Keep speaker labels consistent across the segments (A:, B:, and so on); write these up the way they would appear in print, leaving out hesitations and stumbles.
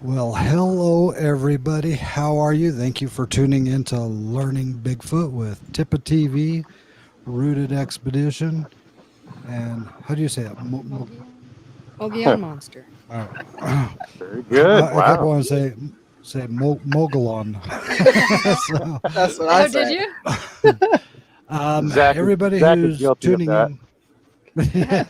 A: Well, hello everybody. How are you? Thank you for tuning in to Learning Bigfoot with TIPA TV, Rooted Expedition, and how do you say it?
B: Mogollon Monster.
A: I,
C: Very good.
A: I kept
C: Wow.
A: wanting to say Mogollon. So,
D: That's what I
B: Oh, did
D: say.
B: you?
C: Zach is
A: everybody
C: Zach is
A: who's
C: guilty of
A: tuning
C: that.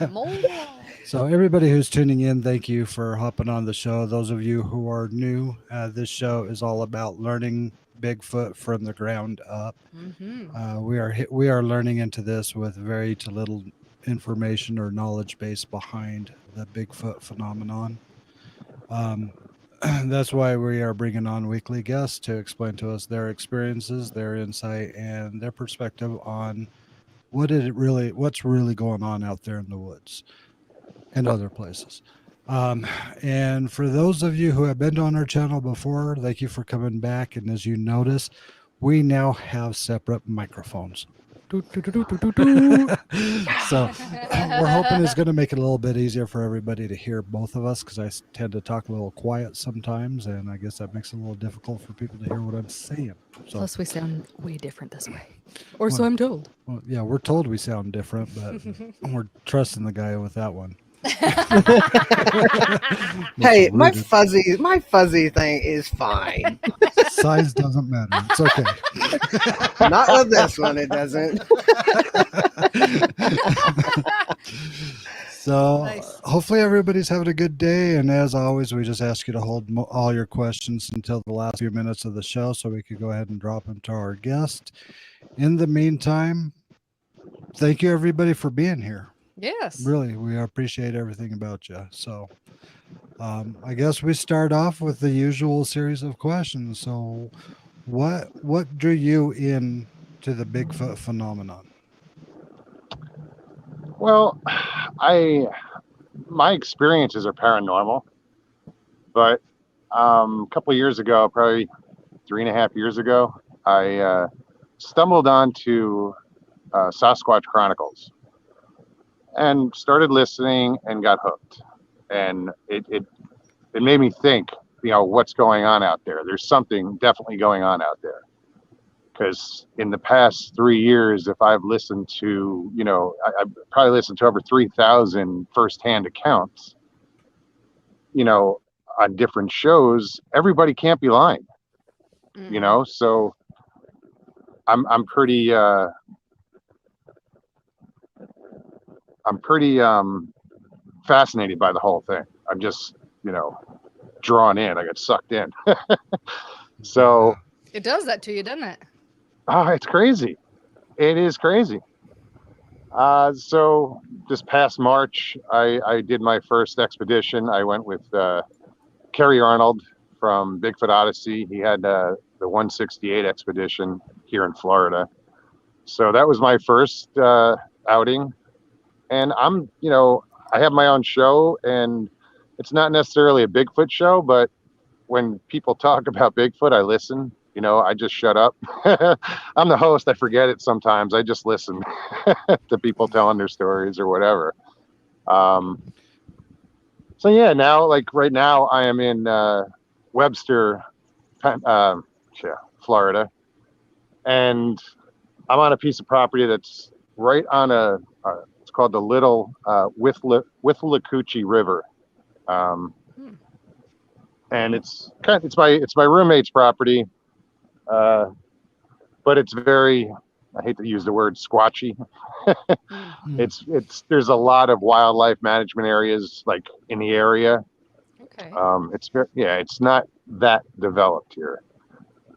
A: in.
B: Mogollon.
A: So, everybody who's tuning in, thank you for hopping on the show. Those of you who are new, this show is all about learning Bigfoot from the ground up.
B: Mm-hmm.
A: We are learning into this with very to little information or knowledge base behind the Bigfoot phenomenon. Um, that's why we are bringing on weekly guests to explain to us their experiences, their insight, and their perspective on what's really going on out there in the woods and other places. Um, and for those of you who have been on our channel before, thank you for coming back. And as you notice, we now have separate microphones. So we're hoping it's going to make it a little bit easier for everybody to hear both of us because tend to talk a little quiet sometimes, and I guess that makes it a little difficult for people to hear what I'm saying. So,
B: Plus, we sound way different this way. Or so I'm told.
A: well, yeah, we're told we sound different, but we're trusting the guy with that one.
D: Hey, my
A: Rooted.
D: fuzzy thing is fine.
A: Size doesn't matter. It's okay.
D: Not with this one, it doesn't.
A: So
B: Nice.
A: hopefully everybody's having a good day. And as always, we just ask you to hold all your questions until the last few minutes of the show so we could go ahead and drop them to our guest. In the meantime, thank you everybody for being here.
B: Yes.
A: Really, we appreciate everything about you. So I guess we start off with the usual series of questions. So what drew you in to the Bigfoot phenomenon?
C: Well, my experiences are paranormal, but a couple of years ago, probably 3.5 years ago, I stumbled onto Sasquatch Chronicles and started listening and got hooked. And it made me think, what's going on out there? There's something definitely going on out there. Because in the past 3 years, if I've listened to, I've probably listened to over 3,000 firsthand accounts, on different shows, everybody can't be lying, so I'm pretty fascinated by the whole thing. I'm just, drawn in. I got sucked in. So
B: It does that to you, doesn't it?
C: it's crazy. It is crazy. So this past March, I did my first expedition. I went with Kerry Arnold from Bigfoot Odyssey. He had the 168 expedition here in Florida. So that was my first outing. And I have my own show, and it's not necessarily a Bigfoot show, but when people talk about Bigfoot, I listen. I just shut up. I'm the host. I forget it sometimes. I just listen to people telling their stories or whatever. So yeah, now, like right now, I am in Webster, Florida, and I'm on a piece of property that's right on it's called the Little Withlacoochee River. And it's my roommate's property, but it's very, I hate to use the word squatchy. There's a lot of wildlife management areas like in the area.
B: Okay.
C: It's not that developed here.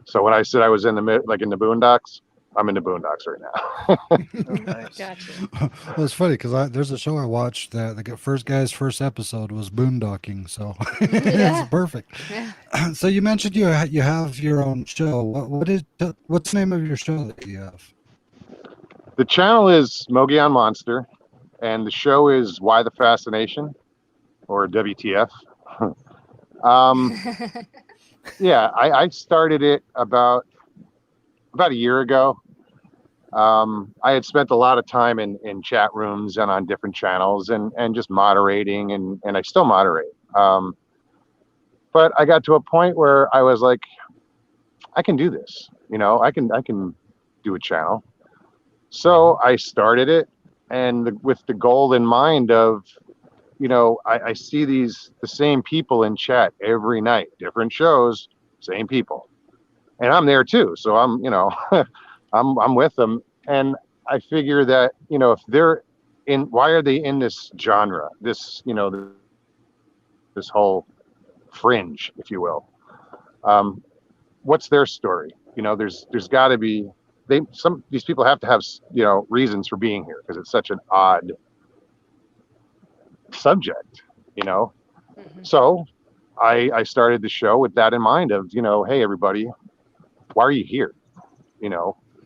C: So when I said I was in the boondocks, I'm in the boondocks right now.
B: Gotcha.
A: Well, it's funny because there's a show I watched that the first episode was boondocking, so
B: Yeah.
A: it's perfect.
B: Yeah.
A: So you mentioned you have your own show. What's the name of your show that you have?
C: The channel is Mogollon Monster, and the show is Why the Fascination, or WTF. Yeah, I started it about a year ago. I had spent a lot of time in chat rooms and on different channels and just moderating, and I still moderate. But but I got to a point where I was like, I can do this. I can do a channel. So I started it, and with the goal in mind of, I see the same people in chat every night, different shows, same people, and I'm there too. So I'm, I'm with them, and I figure that, if they're why are they in this genre, this whole fringe, if you will? What's their story? There's got to be these people have to have reasons for being here, because it's such an odd subject.
B: Mhm.
C: So I started the show with that in mind of, hey everybody, why are you here?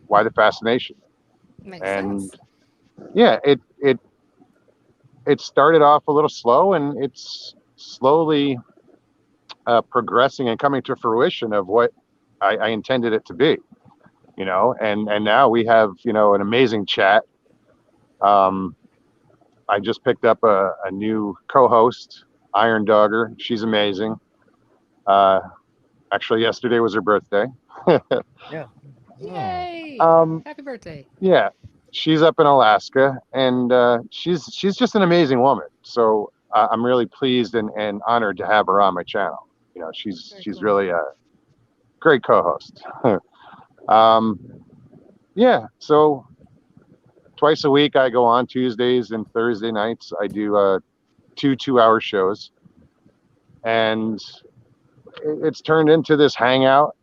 C: Why the fascination?
B: Makes
C: And
B: sense.
C: yeah, it started off a little slow, and it's slowly progressing and coming to fruition of what I intended it to be. And now we have, an amazing chat. I just picked up a new co-host, Iron Dogger. She's amazing. Actually, yesterday was her birthday.
B: Yay!
C: Um,
B: Happy birthday.
C: yeah, she's up in Alaska, and she's just an amazing woman. So I'm really pleased and honored to have her on my channel. She's
B: Very
C: she's
B: cool.
C: really a great co-host. um, yeah, so twice a week I go on Tuesdays and Thursday nights. I do 2 2-hour shows, and it's turned into this hangout.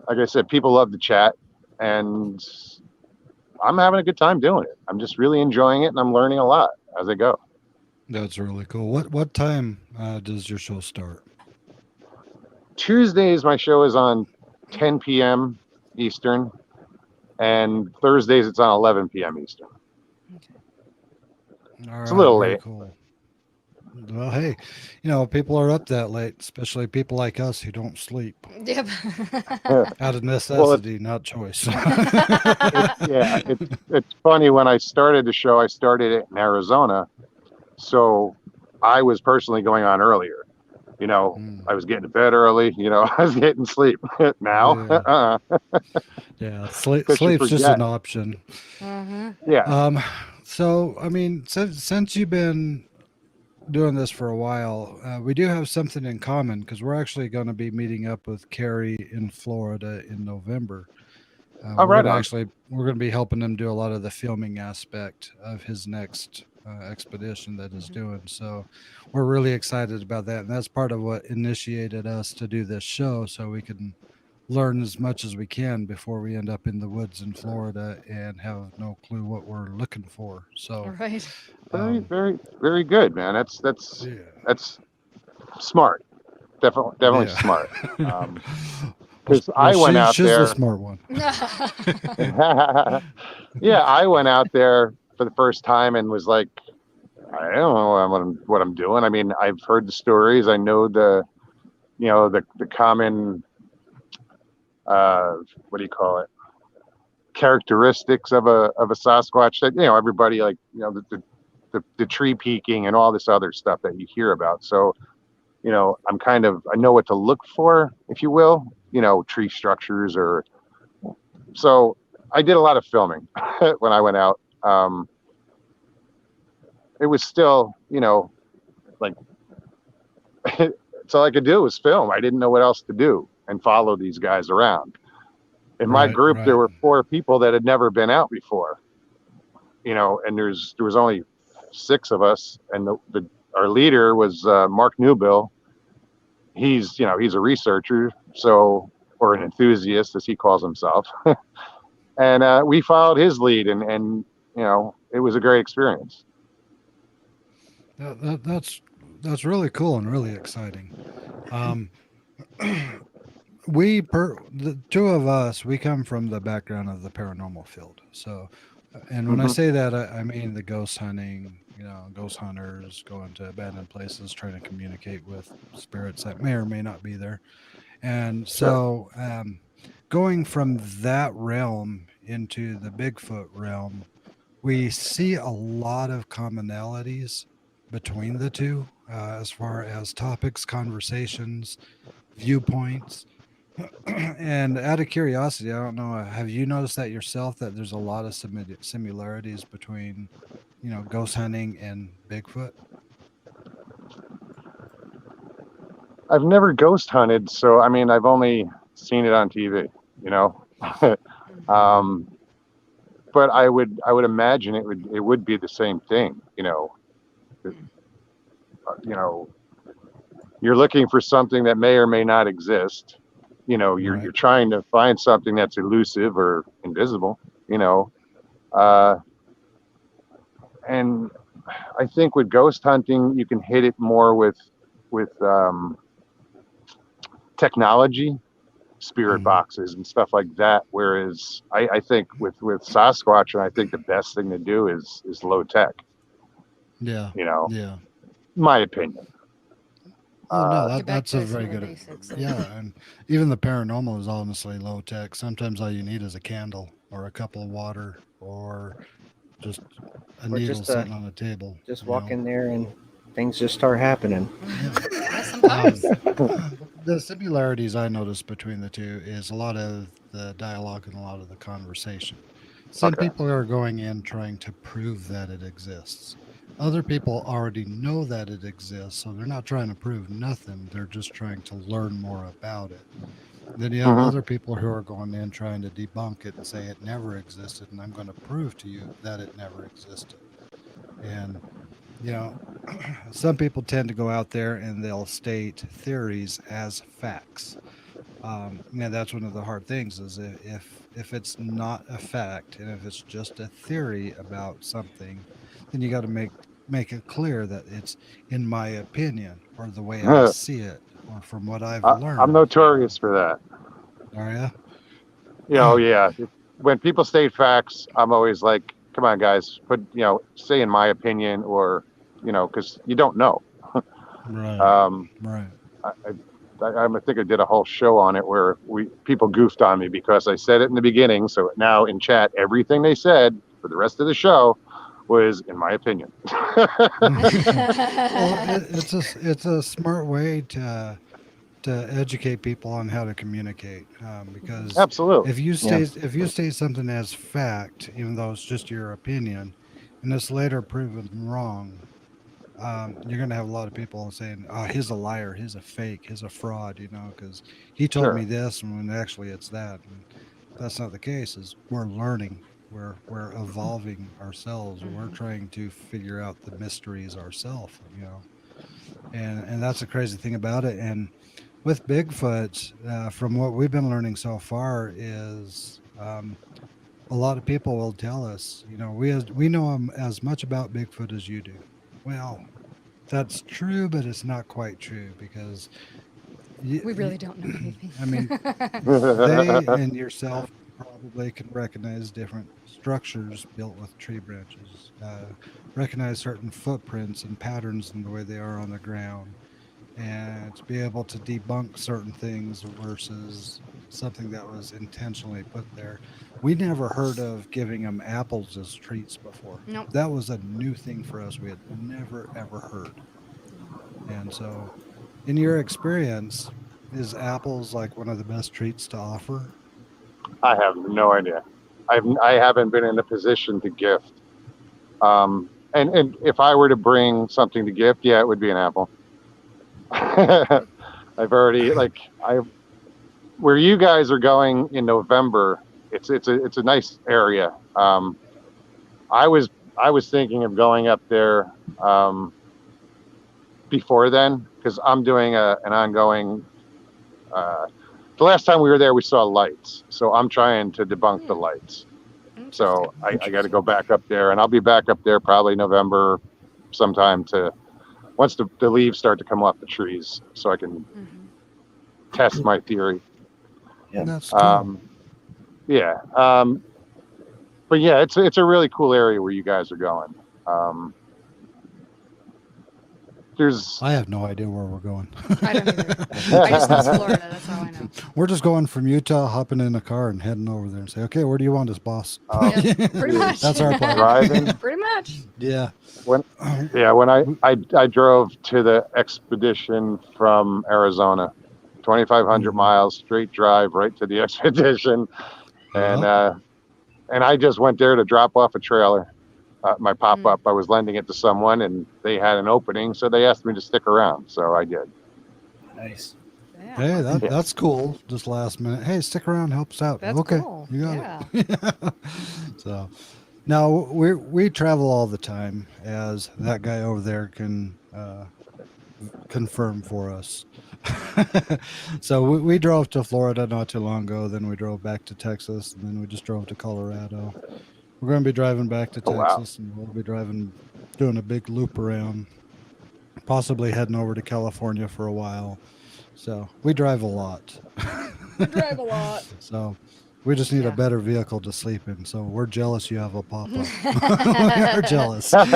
C: Like I said, people love to chat, and I'm having a good time doing it. I'm just really enjoying it, and I'm learning a lot as I go.
A: That's really cool. What time does your show start?
C: Tuesdays my show is on 10 p.m. Eastern, and Thursdays it's on 11 p.m. Eastern.
A: All
C: It's a
A: right,
C: little
A: very
C: late.
A: cool. Well, hey, people are up that late, especially people like us who don't sleep
B: Yep.
A: out of
C: Well,
A: necessity, not choice.
C: it's funny, when I started the show, I started it in Arizona, so I was personally going on earlier. I was getting to bed early. I was getting sleep. Now,
A: Yeah. Yeah,
C: because you
A: sleep's just
C: forget.
A: an option.
B: Mm-hmm.
C: Yeah.
A: So I mean, since you've been doing this for a while, we do have something in common, because we're actually going to be meeting up with Carrie in Florida in November.
C: Oh,
A: We're
C: right
A: going to
C: on.
A: we're going to be helping him do a lot of the filming aspect of his next expedition that he's doing. So we're really excited about that, and that's part of what initiated us to do this show, so we can learn as much as we can before we end up in the woods in Florida and have no clue what we're looking for. So
B: Right.
C: Very,
A: um,
C: very, very good, man. That's
A: yeah,
C: that's smart. Definitely
A: yeah.
C: smart.
A: Well,
C: Because I went out
A: she's the
C: there.
A: smart one.
C: Yeah, I went out there for the first time and was like, I don't know what I'm doing. I mean, I've heard the stories. I know the common, what do you call it, characteristics of a Sasquatch, that everybody, like, the tree peaking and all this other stuff that you hear about. So I know what to look for, if you will, tree structures. Or so I did a lot of filming when I went out. It was still, like, it's all I could do was film. I didn't know what else to do, and follow these guys around. In my
A: Right,
C: group, there
A: right.
C: were 4 people that had never been out before, and there was only 6 of us, and our leader was Mark Newbill. He's a researcher, or an enthusiast, as he calls himself. And we followed his lead, and it was a great experience.
A: That's really cool and really exciting. Um, the 2 of us, we come from the background of the paranormal field. So, and when I
C: Hmm.
A: say that, I mean the ghost hunting, ghost hunters going to abandoned places, trying to communicate with spirits that may or may not be there. And
C: Sure.
A: so, going from that realm into the Bigfoot realm, we see a lot of commonalities between the two. as far as topics, conversations, viewpoints. And out of curiosity, I don't know, have you noticed that yourself that there's a lot of similarities between, ghost hunting and Bigfoot?
C: I've never ghost hunted, so I mean, I've only seen it on TV, you know. um, but I would imagine it would be the same thing, you know. You know, you're looking for something that may or may not exist. You know, you're
A: Right.
C: you're trying to find something that's elusive or invisible. You know, uh, and I think with ghost hunting, you can hit it more with technology, spirit
A: Mhm.
C: boxes, and stuff like that. Whereas I think with Sasquatch, and I think the best thing to do is low tech.
A: Yeah.
C: You know,
A: Yeah.
C: my opinion.
A: Oh no,
B: Get back
A: that's
B: to
A: a
B: some
A: very
B: of the
A: good.
B: basics.
A: Yeah, and even the paranormal is honestly low tech. Sometimes all you need is a candle or a cup of water or just a
D: Or
A: needle
D: just
A: sitting on a table.
D: just walk in there and things just start happening.
A: Yeah.
B: Yeah,
A: Um,
B: sometimes.
A: the similarities I noticed between the two is a lot of the dialogue and a lot of the conversation. Some
C: Okay.
A: people are going in trying to prove that it exists. Other people already know that it exists, so they're not trying to prove nothing. They're just trying to learn more about it. Then you have
C: Hmm.
A: other people who are going in trying to debunk it and say it never existed, and I'm going to prove to you that it never existed. And you know, some people tend to go out there and they'll state theories as facts. Yeah, that's one of the hard things is if it's not a fact and if it's just a theory about something, then you got to make it clear that it's in my opinion or the way I see it or from what I've
C: I'm
A: learned.
C: notorious for that.
A: Are
C: You know,
A: you?
C: yeah. When people state facts, I'm always like, come on, guys, say in my opinion, or, because you don't know.
A: Right,
C: Um,
A: right.
C: I, I think I did a whole show on it where people goofed on me because I said it in the beginning. So now in chat, everything they said for the rest of the show was in my opinion.
A: Well, it's a smart way to educate people on how to communicate because
C: Absolutely.
D: Yeah.
A: if you state something as fact even though it's just your opinion and it's later proven wrong, you're going to have a lot of people saying, oh, he's a liar, he's a fake, he's a fraud, because he told me
C: Sure.
A: this and when actually it's that. And that's not the case. Is we're learning, we're evolving ourselves, we're trying to figure out the mysteries ourselves, and that's the crazy thing about it. And with Bigfoot, from what we've been learning so far, is a lot of people will tell us, we know as much about Bigfoot as you do. Well, that's true, but it's not quite true because
B: We
A: you,
B: really don't know anything.
A: I mean, they and yourself probably can recognize different structures built with tree branches, recognize certain footprints and patterns in the way they are on the ground, and to be able to debunk certain things versus something that was intentionally put there. We never heard of giving them apples as treats before.
B: Nope.
A: That was a new thing for us. We had never ever heard. And so, in your experience, is apples like one of the best treats to offer?
C: I have no idea. I haven't been in a position to gift. And if I were to bring something to gift, yeah, it would be an apple. I've already I where you guys are going in November. It's a nice area. I was I was thinking of going up there um, before then because I'm doing an ongoing. Uh, the last time we were there, we saw lights, so I'm trying to debunk the lights.
B: Interesting.
C: So I got to go back up there, and I'll be back up there probably November sometime to once the leaves start to come off the trees, so I can test my theory.
D: Yeah.
A: That's cool.
C: Um, yeah, but yeah, it's a really cool area where you guys are going. Um, there's
A: I have no idea where we're going.
B: I don't either. I just know it's Florida. That's all I know.
A: We're just going from Utah, hopping in a car and heading over there and say, okay, where do you want us, boss?
B: Yeah, pretty much.
A: That's our plan.
C: driving.
B: Pretty much.
A: Yeah.
C: When when I drove to the expedition from Arizona, 2,500 miles straight drive right to the expedition, and I just went there to drop off a trailer, my pop up. I was lending it to someone, and they had an opening, so they asked me to stick around, so I did.
D: Nice.
B: Yeah.
A: Hey, that's cool. Just last minute. Hey, stick around, help us out.
B: That's
A: okay,
B: cool.
A: you got
B: Yeah.
A: it. So, now we travel all the time, as that guy over there can confirm for us. So we drove to Florida not too long ago. Then we drove back to Texas, and then we just drove to Colorado. We're going to be driving back to
C: Oh, wow.
A: Texas, and we'll be doing a big loop around, possibly heading over to California for a while. So we drive a lot.
B: We drive a lot.
A: So we just need
B: Yeah.
A: a better vehicle to sleep in. So we're jealous you have a pop-up. We are jealous. 'Cause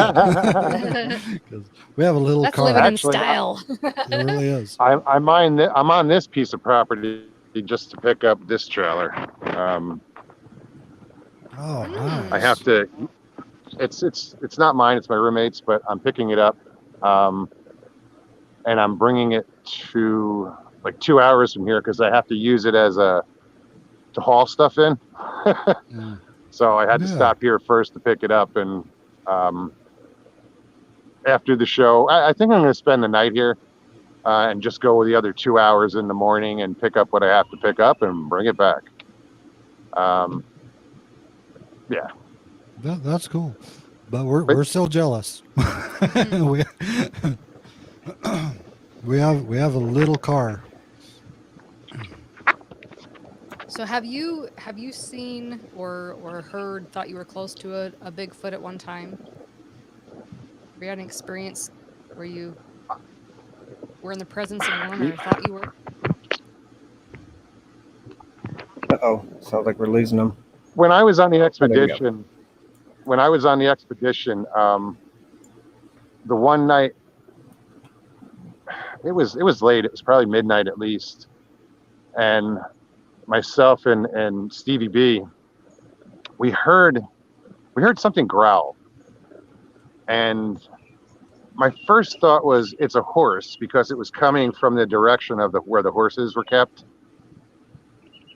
A: we have a little
B: That's
A: car.
B: living in
C: Actually,
B: style.
A: It really is.
C: I'm on this piece of property just to pick up this trailer.
A: Oh, nice.
C: I have to. It's not mine. It's my roommate's, but I'm picking it up, and I'm bringing it to like 2 hours from here because I have to use it as to haul stuff in.
A: Yeah.
C: So I had to
A: Yeah.
C: stop here first to pick it up, and after the show, I think I'm going to spend the night here and just go the other 2 hours in the morning and pick up what I have to pick up and bring it back. Yeah.
A: That's cool. But we're still jealous. we, we have a little car.
B: So have you seen or heard, thought you were close to a Bigfoot at one time? Have you had an experience where you were in the presence of one or thought you were?
D: Uh-oh. Sounds like we're losing them.
C: When I was on the
D: there we go.
C: expedition, the one night, it was late. It was probably midnight at least, and myself and Stevie B, we heard something growl, and my first thought was it's a horse because it was coming from the direction of where the horses were kept.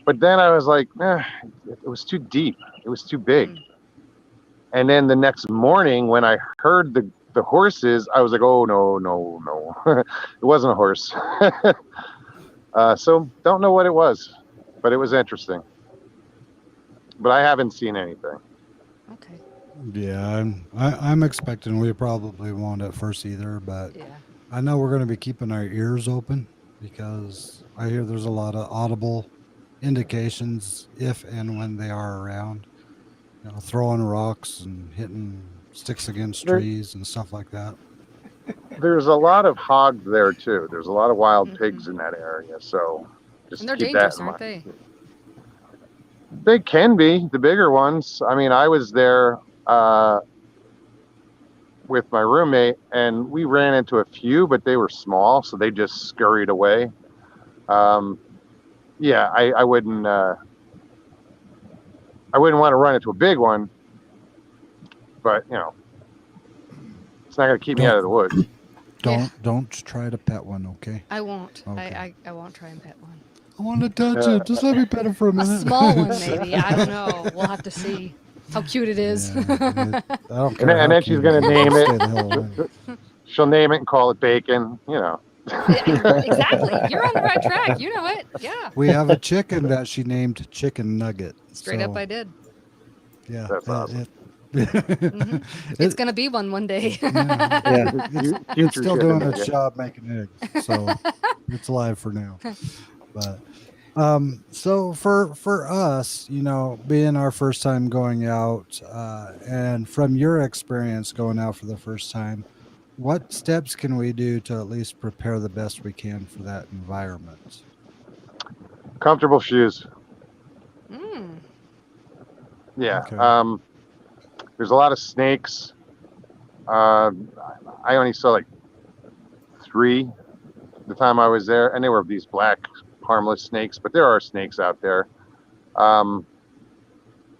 C: But then I was like, it was too deep. It was too big. And then the next morning when I heard the horses, I was like, oh, no. It wasn't a horse. So don't know what it was, but it was interesting. But I haven't seen anything.
B: Okay.
A: Yeah, I'm expecting we probably won't at first either, but
B: Yeah.
A: I know we're going to be keeping our ears open because I hear there's a lot of audible indications if and when they are around. You know, throwing rocks and hitting sticks against trees and stuff like that.
C: There's a lot of hogs there too. There's a lot of wild pigs in that area, so just
B: And they're
C: keep
B: dangerous,
C: that in
B: aren't
C: mind.
B: they?
C: They can be the bigger ones. I mean, I was there with my roommate, and we ran into a few, but they were small, so they just scurried away. Yeah, I wouldn't want to run into a big one, but you know, it's not going to keep me out of the woods.
A: Don't try to pet one, okay?
B: I won't.
A: Okay.
B: I won't try and pet one.
A: I want to touch it. Just let me pet it for a
B: A
A: minute.
B: small one, maybe. I don't know. We'll have to see how cute it is.
A: Yeah, I don't care.
C: And
A: how
C: then she's
A: cute
C: going
A: it
C: to
A: is.
C: name
A: Stay
C: it.
A: the hell away.
C: She'll name it and call it bacon. You know.
B: Exactly. You're on the right track. You know it. Yeah.
A: We have a chicken that she named Chicken Nugget.
B: Straight up, I did.
A: Yeah,
C: That's awesome.
B: It's gonna be one day.
D: Yeah.
A: It's still doing
C: chicken,
A: its
C: yeah.
A: job making eggs, so it's alive for now. But so for us, you know, being our first time going out, and from your experience going out for the first time, what steps can we do to at least prepare the best we can for that environment?
C: Comfortable shoes.
B: Mm.
C: Yeah.
A: Okay.
C: There's a lot of snakes. I only saw like 3 the time I was there, and they were these black, harmless snakes. But there are snakes out there.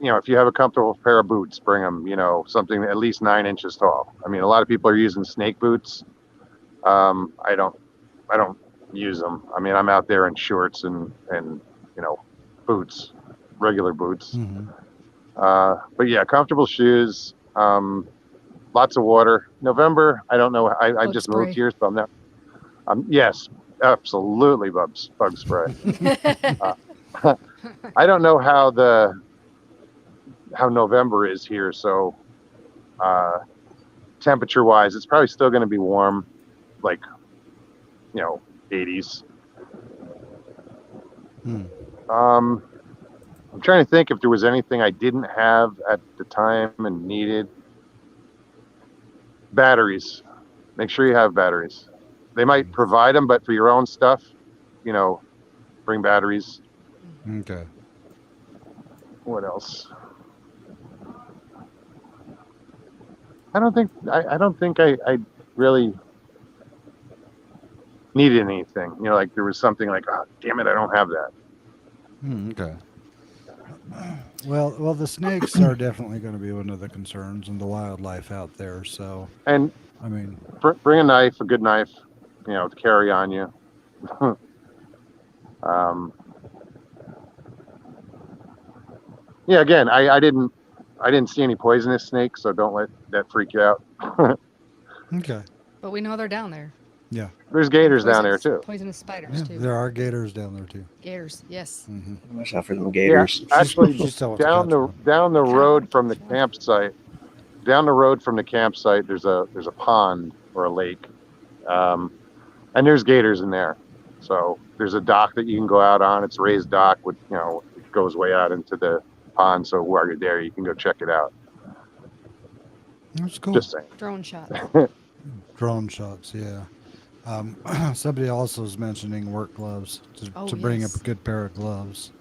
C: If you have a comfortable pair of boots, bring them. Something at least 9 inches tall. I mean, a lot of people are using snake boots. I don't use them. I mean, I'm out there in shorts and boots, regular boots.
A: Hmm.
C: But yeah, comfortable shoes. Lots of water. November, I don't know. I
B: Bug
C: just
B: spray.
C: moved here, so I'm not. Yes, absolutely bug spray. I don't know how November is here, so temperature wise, it's probably still going to be warm, like 80s.
A: Hmm.
C: I'm trying to think if there was anything I didn't have at the time and needed. Batteries. Make sure you have batteries. They might provide them, but for your own stuff, bring batteries.
A: Okay.
C: What else? I don't think I really needed anything. Like there was something like, oh, damn it, I don't have that.
A: Okay. Well, the snakes are definitely going to be one of the concerns and the wildlife out there. So,
C: And
A: I mean,
C: bring a knife, a good knife, to carry on you. Yeah, again, I didn't see any poisonous snakes, so don't let that freak you out.
A: okay.
B: But we know they're down there.
A: Yeah.
C: There's gators down there too.
B: Poisonous spiders
A: Yeah,
B: too.
A: there are gators down there too.
B: Gators, yes.
A: Hmm.
D: Watch out for them
C: Yeah,
D: gators.
C: actually,
A: She still wants to
C: down
A: catch
C: the
A: one.
C: down the road from the
B: Catch one.
C: campsite. Down the road from the campsite, there's a pond or a lake, and there's gators in there. So there's a dock that you can go out on. It's a raised dock with it goes way out into the pond. So while you're there, you can go check it out.
A: That's cool.
C: Just saying.
B: Drone shots.
A: Drone shots, yeah. Somebody also was mentioning work gloves
B: Oh,
A: to bring
B: yes.
A: a good pair of gloves.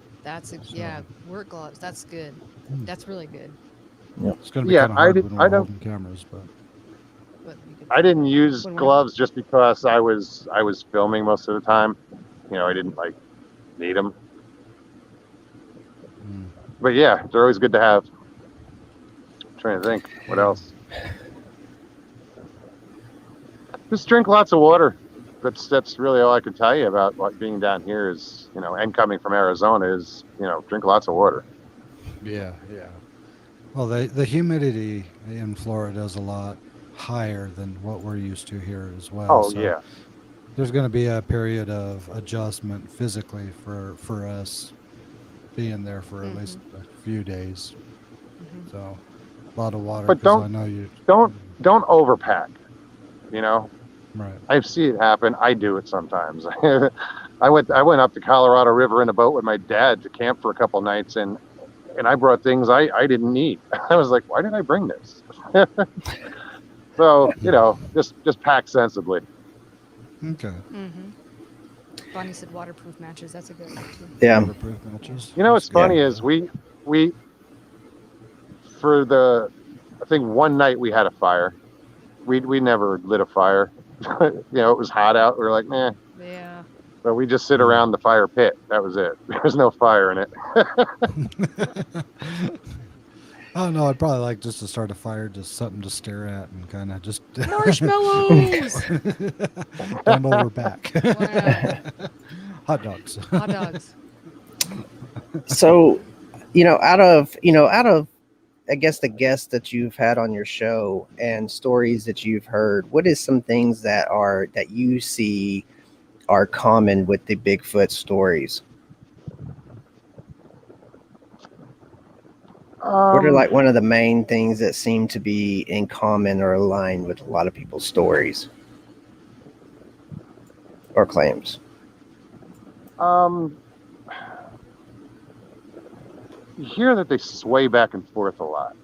B: Yeah, work gloves. That's good. That's really good.
A: It's going to be
C: Yeah,
A: kind of hard when
C: I
A: we're
C: don't.
A: holding cameras, but
B: But you could,
C: I didn't use
B: When we're-
C: gloves just because I was filming most of the time. I didn't need them. But yeah, they're always good to have. I'm trying to think what else. Just drink lots of water. That's really all I can tell you about what being down here is, and coming from Arizona is, drink lots of water.
A: yeah. Well, the humidity in Florida is a lot higher than what we're used to here as well.
C: Oh
A: so
C: yeah.
A: there's going to be a period of adjustment physically for us being there for at least a few days. So a lot of water.
C: But
A: 'cause I know you
C: don't overpack.
A: Right.
C: I see it happen. I do it sometimes. I went up the Colorado River in a boat with my dad to camp for a couple nights, and I brought things I didn't need. I was like, why did I bring this? So just pack sensibly.
A: Okay.
B: Bonnie said waterproof matches. That's a good one too.
D: Yeah.
A: Waterproof matches.
C: What's funny is we for I think one night we had a fire. We never lit a fire. It was hot out. We were like, nah.
B: Yeah.
C: So we just sit around the fire pit. That was it. There was no fire in it.
A: Oh no, I'd probably like just to start a fire, just something to stare at and kind of just
B: Marshmallows.
A: bend over back.
B: Wow.
A: Hot dogs.
B: Hot dogs.
D: So, out of I guess the guests that you've had on your show and stories that you've heard, what is some things that you see are common with the Bigfoot stories? What are one of the main things that seem to be in common or aligned with a lot of people's stories or claims?
C: You hear that they sway back and forth a lot.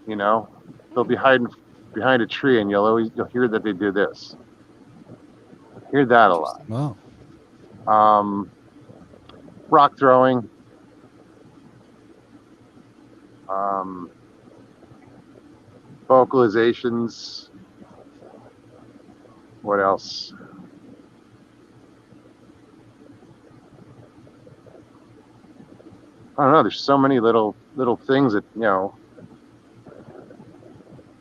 C: They'll be hiding behind a tree, and you'll hear that they do this. Hear that a lot.
A: Wow.
C: Rock throwing. Vocalizations. What else? I don't know. There's so many little things that, you know.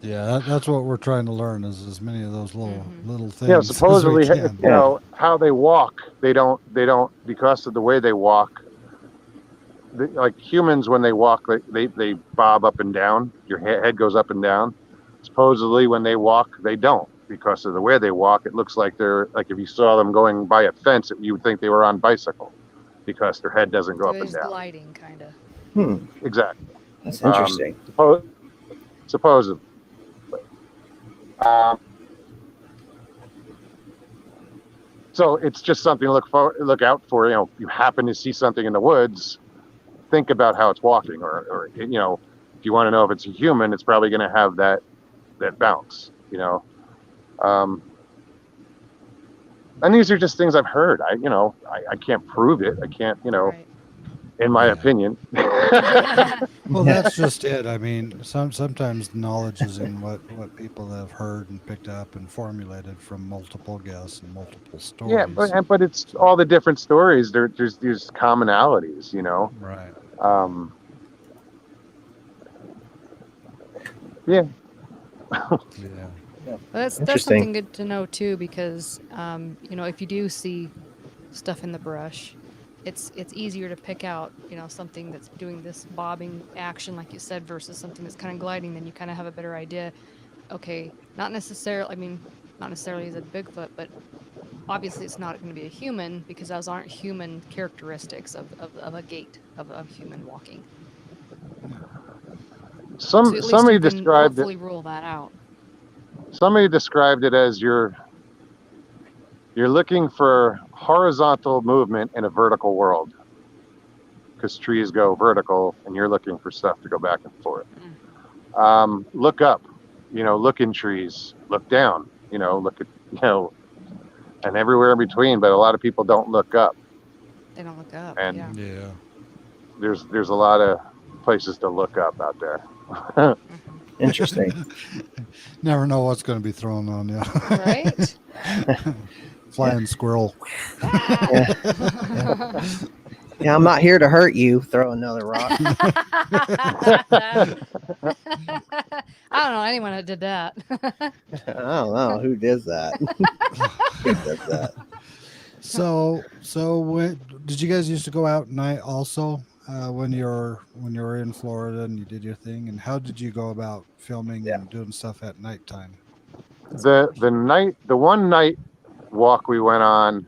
A: Yeah, that's what we're trying to learn is as many of those little
C: You know,
A: things as we
C: supposedly, you
A: can.
C: know, how they walk. They don't because of the way they walk. Like humans, when they walk, they bob up and down. Your head goes up and down. Supposedly, when they walk, they don't because of the way they walk. It looks like they're like if you saw them going by a fence, you would think they were on bicycle because their head doesn't go
B: So
C: up and
B: it's
C: down.
B: gliding, kind of.
C: Exactly.
D: That's interesting.
C: Supposedly. So it's just something to look out for. You know, you happen to see something in the woods, think about how it's walking, or you know, if you want to know if it's a human, it's probably going to have that bounce. You know, and these are just things I've heard. I can't prove it. I can't, you know,
B: Right.
C: in my
A: Yeah.
C: opinion.
A: Well, that's just it. I mean, sometimes knowledge is in what people have heard and picked up and formulated from multiple guests and multiple
C: Yeah,
A: stories.
C: but it's all the different stories. There's commonalities, you know.
A: Right.
C: Yeah.
A: Yeah.
B: Well, that's
D: Interesting.
B: something good to know too, because you know, if you do see stuff in the brush, it's easier to pick out, you know, something that's doing this bobbing action, like you said, versus something that's kind of gliding. Then you kind of have a better idea. Okay, not necessarily. I mean, not necessarily is it Bigfoot, but obviously it's not going to be a human because those aren't human characteristics of a gait of human walking. So at least
C: Somebody
B: you can
C: described
B: hopefully
C: it.
B: rule that out.
C: Somebody described it as you're looking for horizontal movement in a vertical world, because trees go vertical, and you're looking for stuff to go back and forth. Look up, you know, look in trees, look down, you know, look at, you know, and everywhere in between. But a lot of people don't look up,
B: They don't look up.
C: and
B: Yeah.
A: Yeah.
C: there's a lot of places to look up out there.
D: Interesting.
A: Never know what's going to be thrown on you.
B: Right?
A: Flying squirrel.
D: Yeah. Yeah, I'm not here to hurt you. Throw another rock.
B: I don't know anyone that did that.
D: I don't know who does that. Who does that?
A: So when did you guys used to go out at night also when you were in Florida and you did your thing? And how did you go about filming
D: Yeah.
A: and doing stuff at nighttime?
C: The one night walk we went on,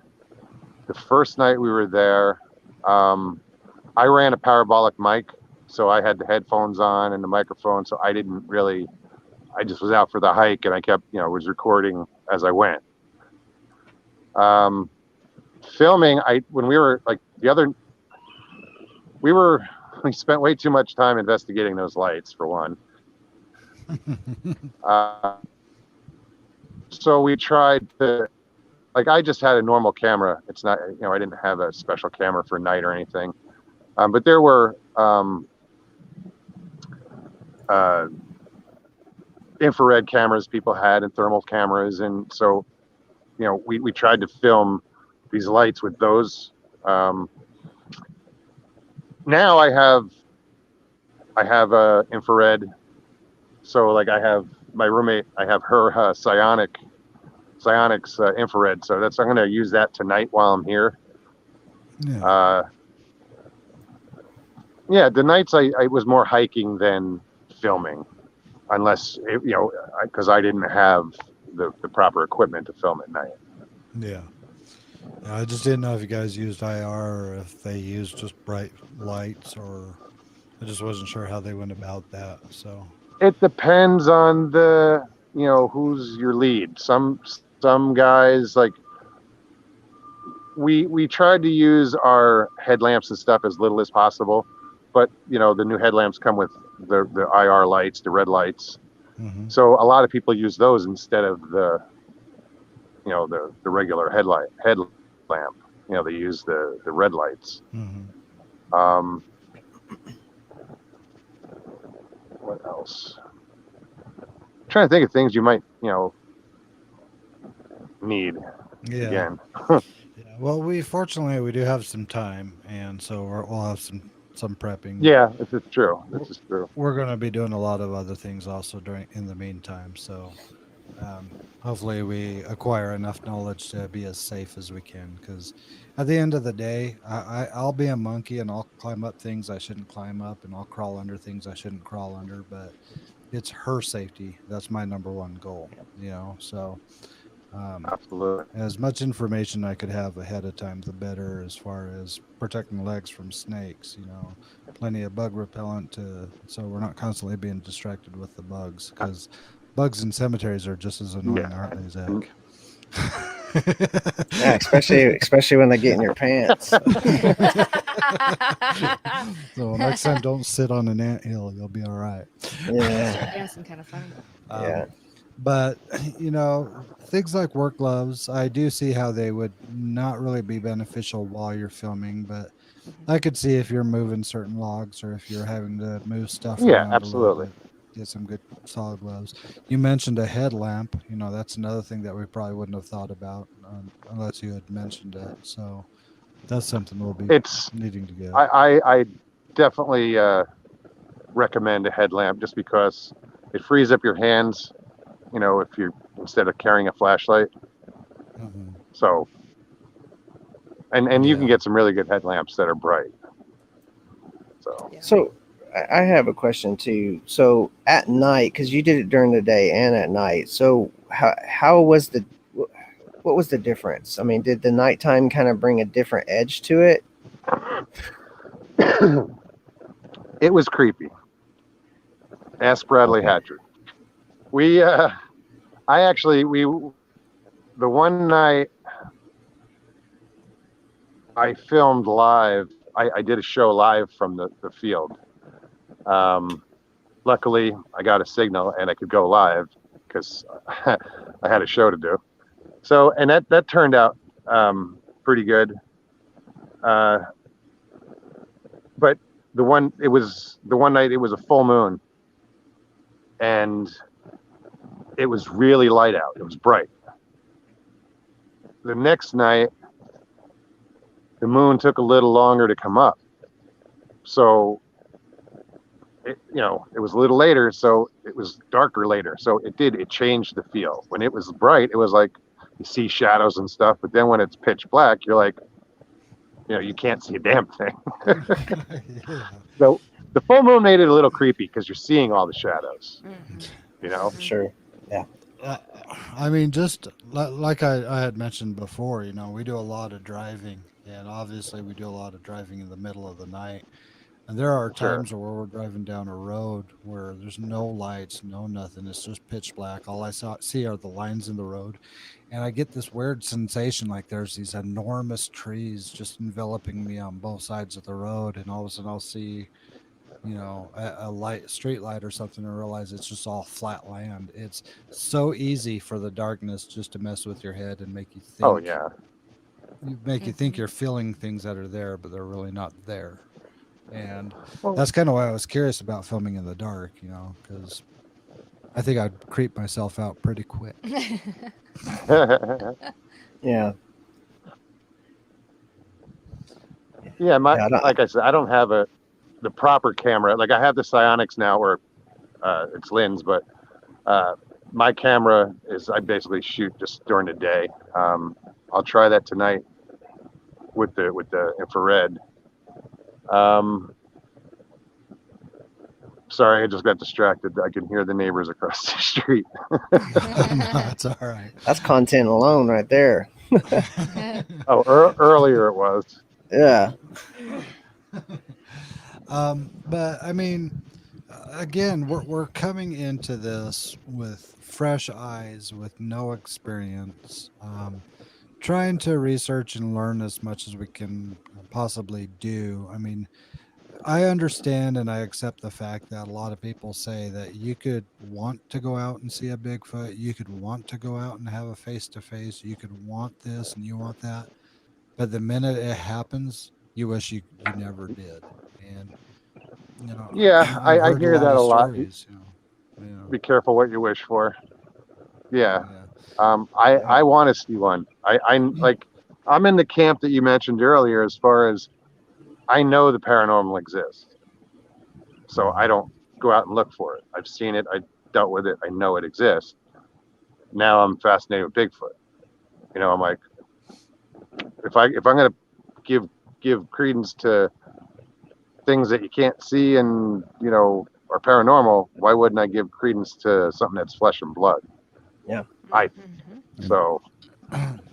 C: the first night we were there, I ran a parabolic mic, so I had the headphones on and the microphone, so I just was out for the hike, and I kept, you know, was recording as I went. Filming, when we were like we spent way too much time investigating those lights for one. So we tried to, like, I just had a normal camera. It's not, you know, I didn't have a special camera for night or anything. But there were infrared cameras people had and thermal cameras, and so, you know, we tried to film these lights with those. Now I have infrared, so like I have my roommate, I have her psionics infrared, so I'm going to use that tonight while I'm here.
A: Yeah.
C: Yeah, the nights I was more hiking than filming, unless you know, because I didn't have the proper equipment to film at night.
A: Yeah. I just didn't know if you guys used IR or if they used just bright lights, or I just wasn't sure how they went about that. So
C: It depends on you know, who's your lead. Some guys, like, we tried to use our headlamps and stuff as little as possible, but you know, the new headlamps come with the IR lights, the red lights. So a lot of people use those instead of the regular headlamp. You know, they use the red lights. What else? I'm trying to think of things you might, you know, need.
A: yeah.
C: Again.
A: Yeah. Well, we do have some time, and so we'll have some some prepping.
C: Yeah, this is true. This is true.
A: We're going to be doing a lot of other things also in the meantime. So hopefully we acquire enough knowledge to be as safe as we can. Because at the end of the day, I'll be a monkey and I'll climb up things I shouldn't climb up, and I'll crawl under things I shouldn't crawl under. But it's her safety. That's my number one goal. So.
C: Absolutely.
A: As much information I could have ahead of time, the better, as far as protecting legs from snakes. Plenty of bug repellent so we're not constantly being distracted with the bugs, because bugs in cemeteries are just as annoying, aren't they, Zach?
D: Yeah, especially when they get in your pants.
A: So next time, don't sit on an anthill. You'll be all right.
D: Yeah.
B: Dancing kind of funny.
D: Yeah.
A: But things like work gloves, I do see how they would not really be beneficial while you're filming, but I could see if you're moving certain logs or if you're having to move stuff around
C: absolutely.
A: a little bit, get some good solid gloves. You mentioned a headlamp. That's another thing that we probably wouldn't have thought about unless you had mentioned it. So that's something we'll be needing to get.
C: I definitely recommend a headlamp, just because it frees up your hands, if you're, instead of carrying a flashlight.
A: Mm-hmm.
C: So, and you can get some really good headlamps that are bright.
D: So I have a question too. So at night, because you did it during the day and at night, so how was what was the difference? I mean, did the nighttime kind of bring a different edge to it?
C: It was creepy. Ask Bradley Hatcher. The one night I filmed live, I did a show live from the field. Luckily, I got a signal and I could go live because I had a show to do. So, and that turned out pretty good. But the one night it was a full moon, and it was really light out. It was bright. The next night, the moon took a little longer to come up. So, it was a little later, so it was darker later. So it changed the feel. When it was bright, it was like you see shadows and stuff. But then when it's pitch black, you're like, you can't see a damn thing.
A: Yeah.
C: So the full moon made it a little creepy because you're seeing all the shadows.
B: Mm-hmm.
D: Sure. Yeah.
A: I mean, just like I had mentioned before, we do a lot of driving, and obviously we do a lot of driving in the middle of the night. And there are times where we're driving down a road where there's no lights, no nothing. It's just pitch black. All I see are the lines in the road. And I get this weird sensation like there's these enormous trees just enveloping me on both sides of the road. And all of a sudden I'll see, a street light or something, and realize it's just all flat land. It's so easy for the darkness just to mess with your head and make you think.
C: Oh, yeah.
A: You think you're feeling things that are there, but they're really not there. And that's kind of why I was curious about filming in the dark, because I think I'd creep myself out pretty quick.
D: Yeah.
C: Yeah, like I said, I don't have the proper camera. Like I have the Psionics now, where it's lens, but my camera I basically shoot just during the day. I'll try that tonight with the infrared. Sorry, I just got distracted. I can hear the neighbors across the street.
A: No, it's all right.
D: That's content alone right there.
C: Earlier it was.
D: Yeah.
A: But I mean, again, we're coming into this with fresh eyes, with no experience, trying to research and learn as much as we can possibly do. I mean, I understand and I accept the fact that a lot of people say that you could want to go out and see a Bigfoot, you could want to go out and have a face-to-face, you could want this and you want that, but the minute it happens, you wish you never did. And
C: yeah, I hear that a lot.
A: Stories,
C: Be careful what you wish for. Yeah. I want to see one. I'm in the camp that you mentioned earlier, as far as I know the paranormal exists, so I don't go out and look for it. I've seen it. I dealt with it. I know it exists. Now I'm fascinated with Bigfoot. You know, I'm like, if I'm gonna give credence to things that you can't see and are paranormal, why wouldn't I give credence to something that's flesh and blood?
D: Yeah.
C: I
B: Mm-hmm.
C: so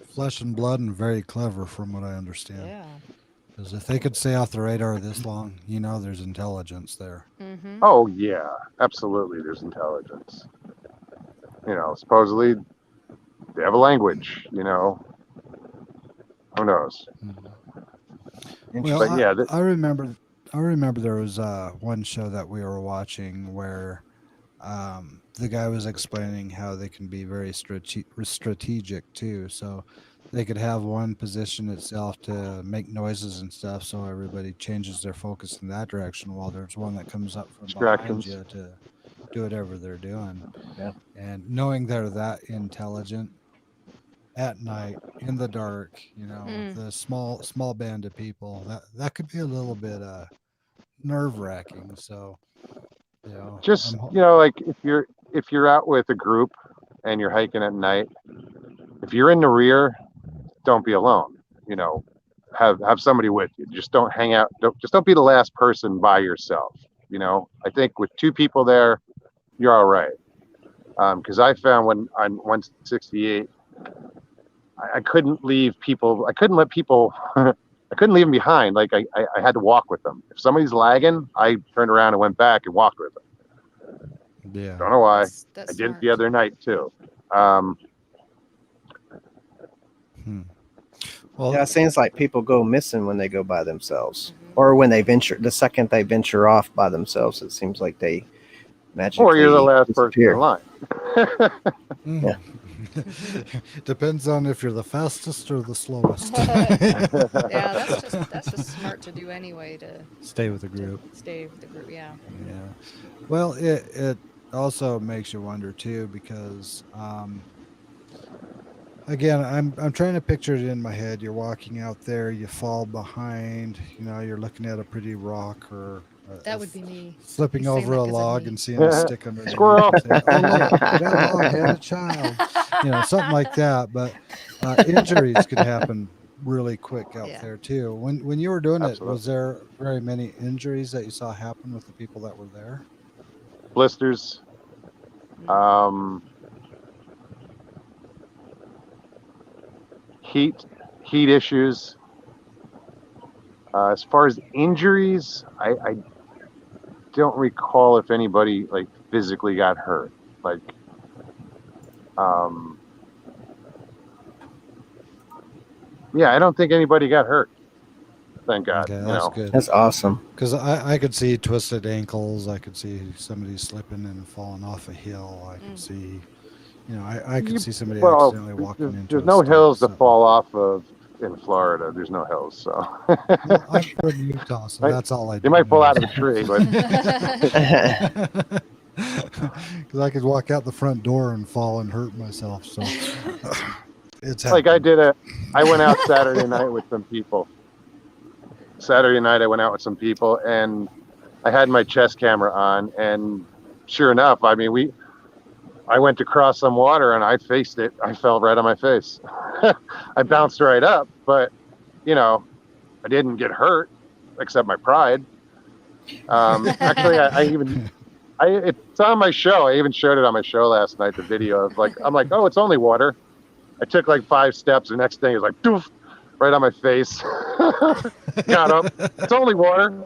A: Flesh and blood, and very clever from what I understand.
B: Yeah.
A: Because if they could stay off the radar this long, there's intelligence there.
B: Mm-hmm.
C: oh yeah, absolutely. There's intelligence. Supposedly they have a language. Who knows?
A: Well,
C: But yeah,
A: I remember there was one show that we were watching where the guy was explaining how they can be very strategic too. So they could have one position itself to make noises and stuff, so everybody changes their focus in that direction, while there's one that comes up from behind
C: distractions.
A: you to do whatever they're doing.
D: Yeah.
A: And knowing they're that intelligent at night in the dark, the small band of people, that could be a little bit nerve wracking. So
C: Just like if you're out with a group and you're hiking at night, if you're in the rear, don't be alone. Have somebody with you. Just don't hang out. Don't be the last person by yourself. I think with two people there, you're all right. Because I found when on 168, I couldn't leave people. I couldn't let people. I couldn't leave them behind. Like I had to walk with them. If somebody's lagging, I turned around and went back and walked with them.
A: Yeah.
C: Don't know why.
B: That's
C: I did it
B: smart.
C: the other night too.
A: Well,
D: Yeah, it seems like people go missing when they go by themselves, or when they venture. The second they venture off by themselves, it seems like they magically
C: Or you're the last person
D: disappear.
C: in line.
D: Yeah.
A: Depends on if you're the fastest or the slowest.
B: Yeah, that's just smart to do anyway, to
A: Stay with the group.
B: stay with the group. Yeah.
A: Yeah. Well, it also makes you wonder too, because again, I'm trying to picture it in my head. You're walking out there, you fall behind, you're looking at a pretty rock, or
B: That would be me.
A: flipping
B: You're saying
A: over
B: that
A: a
B: 'cause of
A: log
B: me.
A: and seeing a stick underneath.
C: Squirrel.
A: And saying, oh look, that log had a child. Something like that. But injuries could happen really quick out
B: Yeah.
A: there too. When you were doing it,
C: Absolutely.
A: was there very many injuries that you saw happen with the people that were there?
C: Blisters. Heat issues. As far as injuries, I don't recall if anybody like physically got hurt. Like, yeah, I don't think anybody got hurt. Thank God.
A: Okay, that's good.
D: That's awesome.
A: Because I could see twisted ankles. I could see somebody slipping and falling off a hill. I could see, I could see somebody accidentally walking into.
C: There's no hills to fall off of in Florida. There's no hills, so.
A: Well, I'm from Utah, so that's all I do.
C: You might fall out of a tree, but
A: Because I could walk out the front door and fall and hurt myself. So it's
C: like I went out Saturday night with some people. And I had my chest camera on, and sure enough, I went to cross some water and I faced it. I fell right on my face. I bounced right up, but I didn't get hurt except my pride. Actually, it's on my show. I even showed it on my show last night, the video of I'm like, oh, it's only water. I took like 5 steps. The next thing is like, doof, right on my face. Got up. It's only water.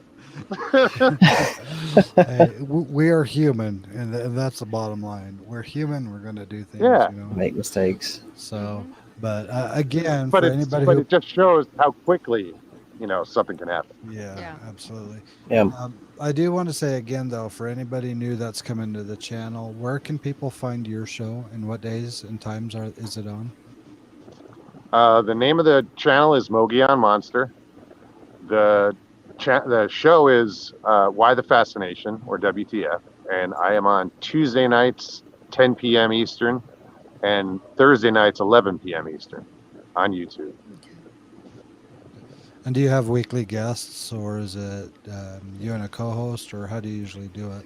A: Hey, we are human, and that's the bottom line. We're human. We're going to do things.
C: Yeah.
D: Make mistakes.
A: So, but again,
C: But
A: for anybody
C: it just shows how quickly something can happen.
A: Yeah, absolutely.
D: Yeah.
A: I do want to say again, though, for anybody new that's coming to the channel, where can people find your show, and what days and times is it on?
C: The name of the channel is Mogollon Monster. The show is Why the Fascination, or WTF, and I am on Tuesday nights 10 p.m. Eastern and Thursday nights 11 p.m. Eastern on YouTube.
A: And do you have weekly guests, or is it you and a co-host, or how do you usually do it?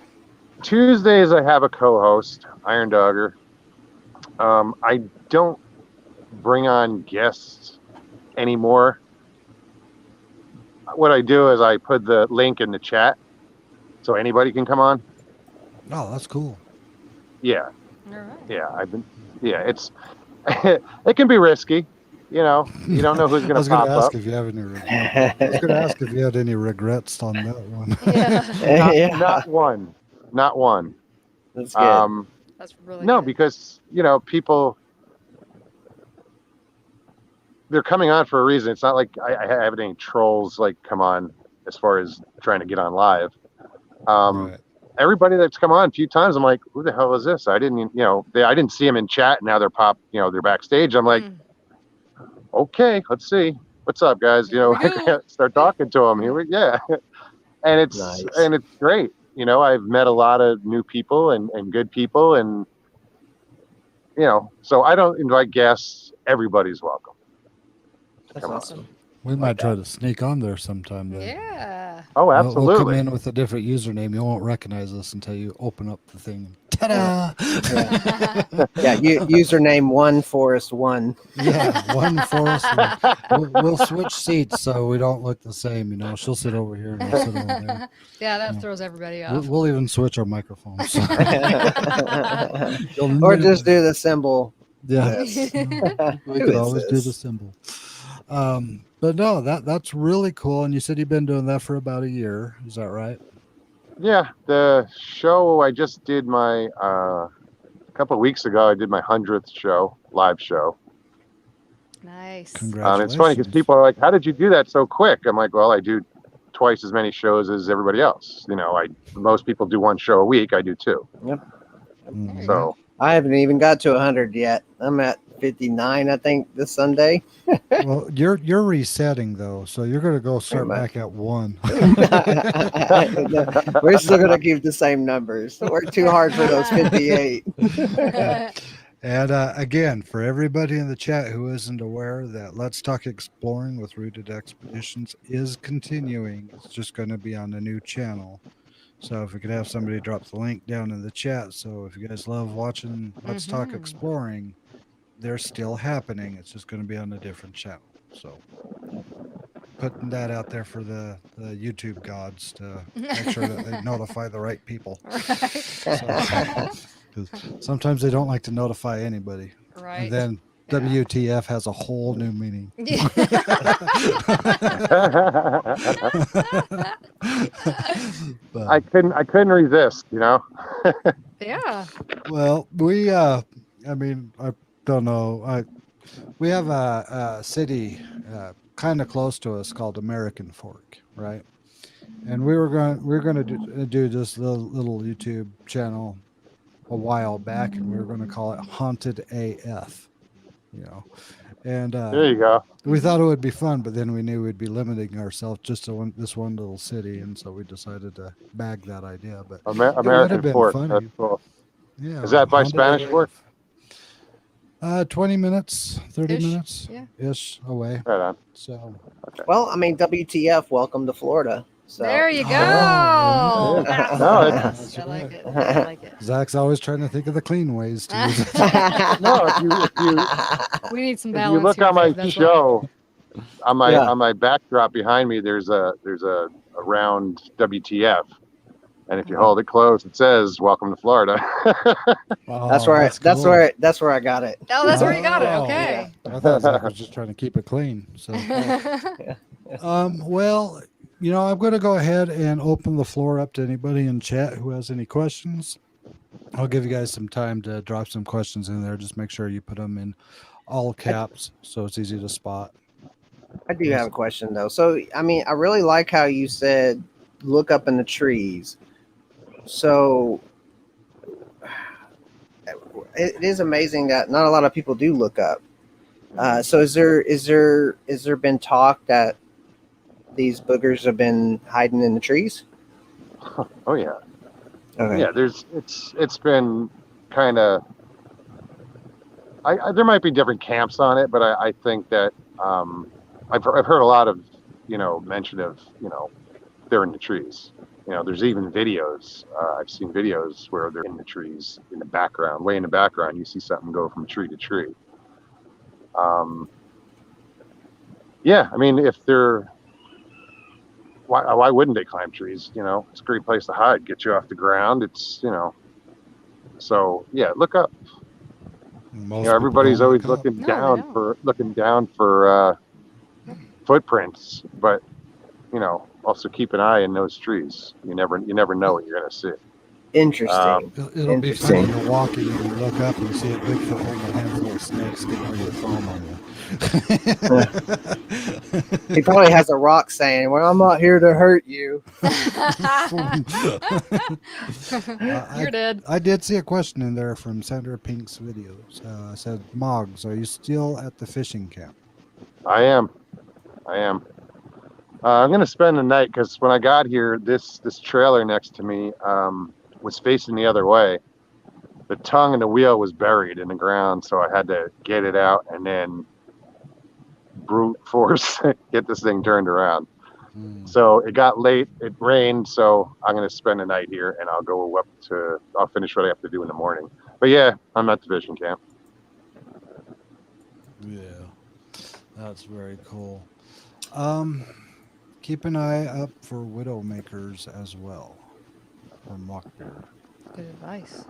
C: Tuesdays I have a co-host, Iron Dogger. I don't bring on guests anymore. What I do is I put the link in the chat so anybody can come on.
A: Oh, that's cool.
C: Yeah,
B: All right.
C: yeah. It's it can be risky. You know, you don't know who's
A: I
C: going
A: was
C: to
A: going to
C: pop
A: ask
C: up.
A: if you have any. I was going to ask if you had any regrets on that one.
B: Yeah.
D: Yeah,
C: Not one, not one.
D: that's good.
B: That's really
C: No,
B: good.
C: because people they're coming on for a reason. It's not like I have any trolls like come on as far as trying to get on live.
A: Right.
C: Everybody that's come on a few times, I'm like, who the hell is this? I didn't, I didn't see them in chat. Now they're backstage. I'm like,
B: Mm.
C: okay, let's see, what's up, guys?
B: Here we go.
C: Start talking to them. Yeah, and
D: Nice.
C: it's great. I've met a lot of new people and good people, and so I don't invite guests. Everybody's welcome.
D: That's
C: Come on.
D: awesome.
A: We
D: Like
A: might try
D: that.
A: to sneak on there sometime then.
B: Yeah.
C: Oh,
A: We'll come
C: absolutely.
A: in with a different username. You won't recognize us until you open up the thing. Ta-da!
D: Yeah, username 1Forest1.
A: Yeah, one for us. We'll switch seats so we don't look the same. She'll sit over here and I'll sit over there.
B: Yeah, that
A: Yeah.
B: throws everybody
A: We'll,
B: off.
A: we'll even switch our microphones.
D: Or just do the symbol.
A: Yeah,
D: This.
A: we
D: Who
A: could
D: is
A: always do the
D: this?
A: symbol. But no, that's really cool. And you said you've been doing that for about a year. Is that right?
C: Yeah, the show I just did my a couple of weeks ago. I did my 100th live show.
B: Nice.
A: Congratulations.
C: It's funny because people are like, "How did you do that so quick?" I'm like, "Well, I do twice as many shows as everybody else. Most people do one show a week. I do two.
A: Mhm.
C: So
D: I haven't even got to 100 yet. I'm at 59, I think, this Sunday.
A: Well, you're resetting though, so you're gonna go start
D: much.
A: back at 1.
D: We're still going to keep the same numbers. Work too hard for those 58.
A: And again, for everybody in the chat who isn't aware, that Let's Talk Exploring with Rooted Expeditions is continuing. It's just going to be on a new channel. So if we could have somebody drop the link down in the chat. So if you guys love watching Let's Talk Exploring, they're still happening. It's just going to be on a different channel. So putting that out there for the YouTube gods to make sure that they notify the right people.
B: Right.
A: So, 'cause sometimes they don't like to notify anybody.
B: Right.
A: And then
B: Yeah.
A: WTF has a whole new meaning.
B: Yeah.
A: But,
C: I couldn't resist.
B: Yeah.
A: well, we I don't know. We have a city kind of close to us called American Fork, right? And we're going to do this little YouTube channel a while back, and we were going to call it Haunted AF, And
C: There you go.
A: we thought it would be fun, but then we knew we'd be limiting ourselves just to this one little city, and so we decided to bag that idea. But it would have
C: American
A: been
C: Fork.
A: funny.
C: That's cool.
A: Yeah.
C: Is that by
A: Haunted
C: Spanish
A: AF.
C: Fork?
A: 20 minutes, 30
B: Ish,
A: minutes
B: yeah.
A: ish away.
C: Right on.
A: So
D: Well, WTF, welcome to Florida. So
B: There you go.
A: Oh,
B: That's
C: No,
B: nice. I like it. I like it.
A: Zach's always trying to think of the clean ways to use it.
C: No, if you
B: We need some
C: if
B: balance
C: you look
B: here,
C: on my
B: Dave, that's
C: show, on my
D: Yeah.
C: on my backdrop behind me, there's a round WTF, and if you hold it close, it says "Welcome to Florida."
A: Oh,
D: that's where
A: cool.
D: that's where I got it.
B: Oh, that's where you got it.
A: Oh,
B: Okay.
A: I thought Zach was just trying to keep it clean. So, well, I'm going to go ahead and open the floor up to anybody in chat who has any questions. I'll give you guys some time to drop some questions in there. Just make sure you put them in all caps so it's easy to spot.
D: I do have a question though. So, I really like how you said look up in the trees. So, it is amazing that not a lot of people do look up. So, is there been talk that these boogers have been hiding in the trees?
C: Oh yeah,
D: Okay.
C: yeah. It's been kind of. There might be different camps on it, but I think that I've heard a lot of mention of, they're in the trees. There's even videos. I've seen videos where they're in the trees in the background, way in the background. You see something go from tree to tree. Yeah, I mean, if they're, why wouldn't they climb trees? It's a great place to hide, get you off the ground. It's, so yeah, look up.
A: Most people
C: Everybody's
A: don't
C: always
A: look up.
B: No, they don't.
C: looking down for footprints, but also keep an eye in those trees. You never know what you're gonna see.
D: Interesting.
A: It'll be funny.
D: Interesting.
A: You're walking and you look up and you see a Bigfoot holding a handful of snakes getting ready to foam on you.
D: He probably has a rock saying, "Well, I'm not here to hurt you."
B: You're dead.
A: I did see a question in there from Sandra Pink's videos. Said, Moggs, are you still at the fishing camp?
C: I am. I'm gonna spend the night because when I got here, this trailer next to me was facing the other way. The tongue and the wheel was buried in the ground, so I had to get it out and then brute force get this thing turned around. So it got late, it rained, so I'm gonna spend the night here and I'll finish what I have to do in the morning. But yeah, I'm at the fishing camp.
A: Yeah, that's very cool. Keep an eye up for widowmakers as well, or mockbear.
B: Good advice.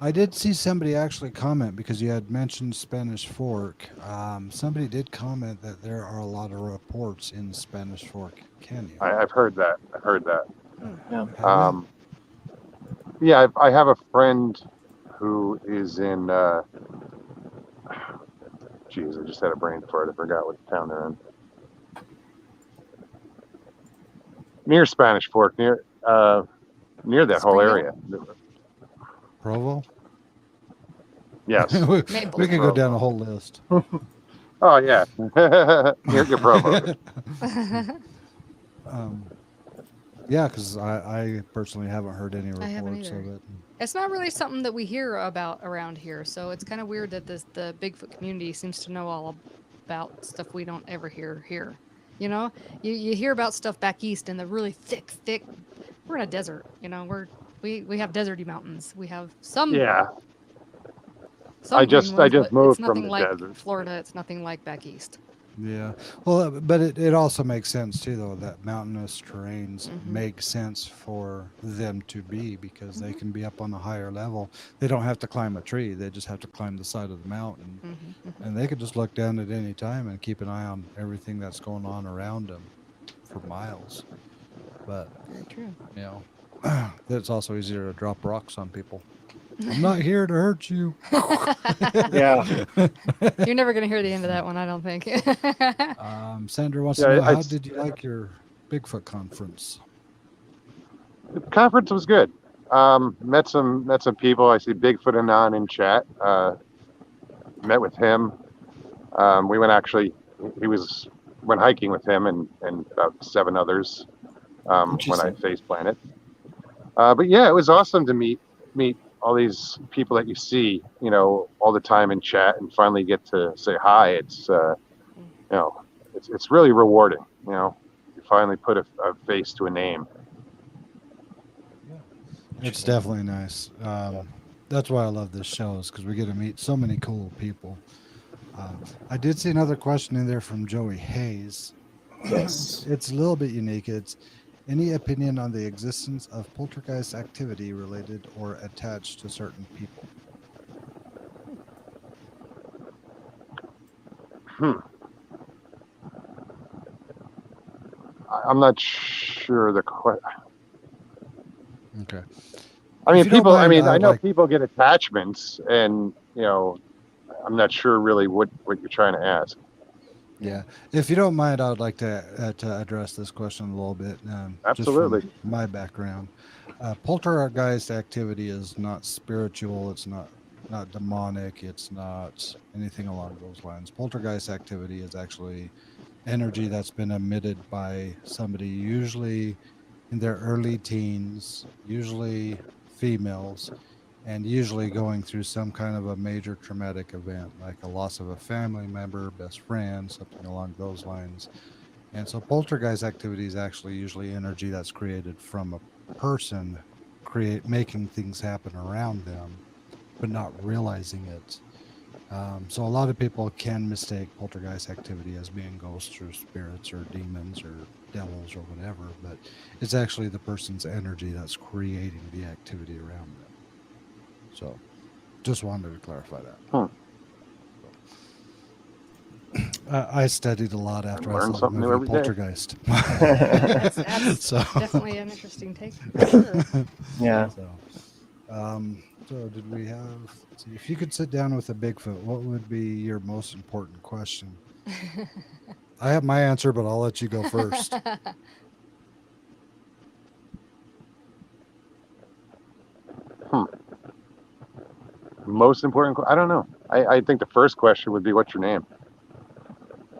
A: I did see somebody actually comment because you had mentioned Spanish Fork. Somebody did comment that there are a lot of reports in Spanish Fork Canyon.
C: I've heard that.
D: Yeah.
A: Have
C: Yeah, I have a friend who is in. Geez, I just had a brain fart. I forgot what town they're in. Near Spanish Fork, near that whole area.
A: Provo?
C: Yes.
A: we
B: Maple.
A: could go down a whole list.
C: Oh yeah. Near Provo.
A: Yeah, because I personally haven't heard any
B: I haven't
A: reports of
B: either.
A: it.
B: It's not really something that we hear about around here, so it's kind of weird that the Bigfoot community seems to know all about stuff we don't ever hear here. You hear about stuff back east in the really thick. We're in a desert. We have deserty mountains. We have some.
C: Yeah.
B: Some
C: I
B: green
C: just
B: ones, but
C: moved
B: it's nothing
C: from the
B: like
C: desert.
B: Florida. It's nothing like back east.
A: Yeah. Well, but it also makes sense too, though, that mountainous terrains make sense for them to be because they can be up on a higher level. They don't have to climb a tree. They just have to climb the side of the mountain. And they could just look down at any time and keep an eye on everything that's going on around them for miles. But,
B: Very true.
A: it's also easier to drop rocks on people. I'm not here to hurt you.
D: Yeah.
B: You're never going to hear the end of that one, I don't think.
A: Sandra wants
C: Yeah,
A: to know,
C: I-
A: how did you like your Bigfoot conference?
C: The conference was good. Met some people. I see Bigfoot Anon in chat. Met with him. We went went hiking with him and about 7 others when I face planted. But yeah, it was awesome to meet all these people that you see, all the time in chat and finally get to say hi. It's it's really rewarding. You finally put a face to a name.
A: It's definitely nice. That's why I love this show, is because we get to meet so many cool people. I did see another question in there from Joey Hayes.
D: Yes.
A: It's a little bit unique. It's, any opinion on the existence of poltergeist activity related or attached to certain people?
C: I'm not sure the question.
A: Okay.
C: I mean,
A: If you don't
C: people. I
A: mind,
C: mean, I know
A: like-
C: people get attachments, and I'm not sure really what you're trying to ask.
A: Yeah. If you don't mind, I would like to address this question a little bit.
C: Absolutely.
A: Just from my background. Poltergeist activity is not spiritual. It's not demonic. It's not anything along those lines. Poltergeist activity is actually energy that's been emitted by somebody, usually in their early teens, usually females, and usually going through some kind of a major traumatic event, like a loss of a family member, best friend, something along those lines. And so poltergeist activity is actually usually energy that's created from a person making things happen around them, but not realizing it. So a lot of people can mistake poltergeist activity as being ghosts or spirits or demons or devils or whatever, but it's actually the person's energy that's creating the activity around them. So just wanted to clarify that.
C: Hmm.
A: I studied a lot after I
C: Learn
A: saw the
C: something new
A: movie
C: every day.
A: Poltergeist.
B: That's
A: So
B: definitely an interesting take for sure.
D: Yeah.
A: So did we have? Let's see, if you could sit down with a Bigfoot, what would be your most important question? I have my answer, but I'll let you go first.
C: Most important, I don't know. I think the first question would be, what's your name?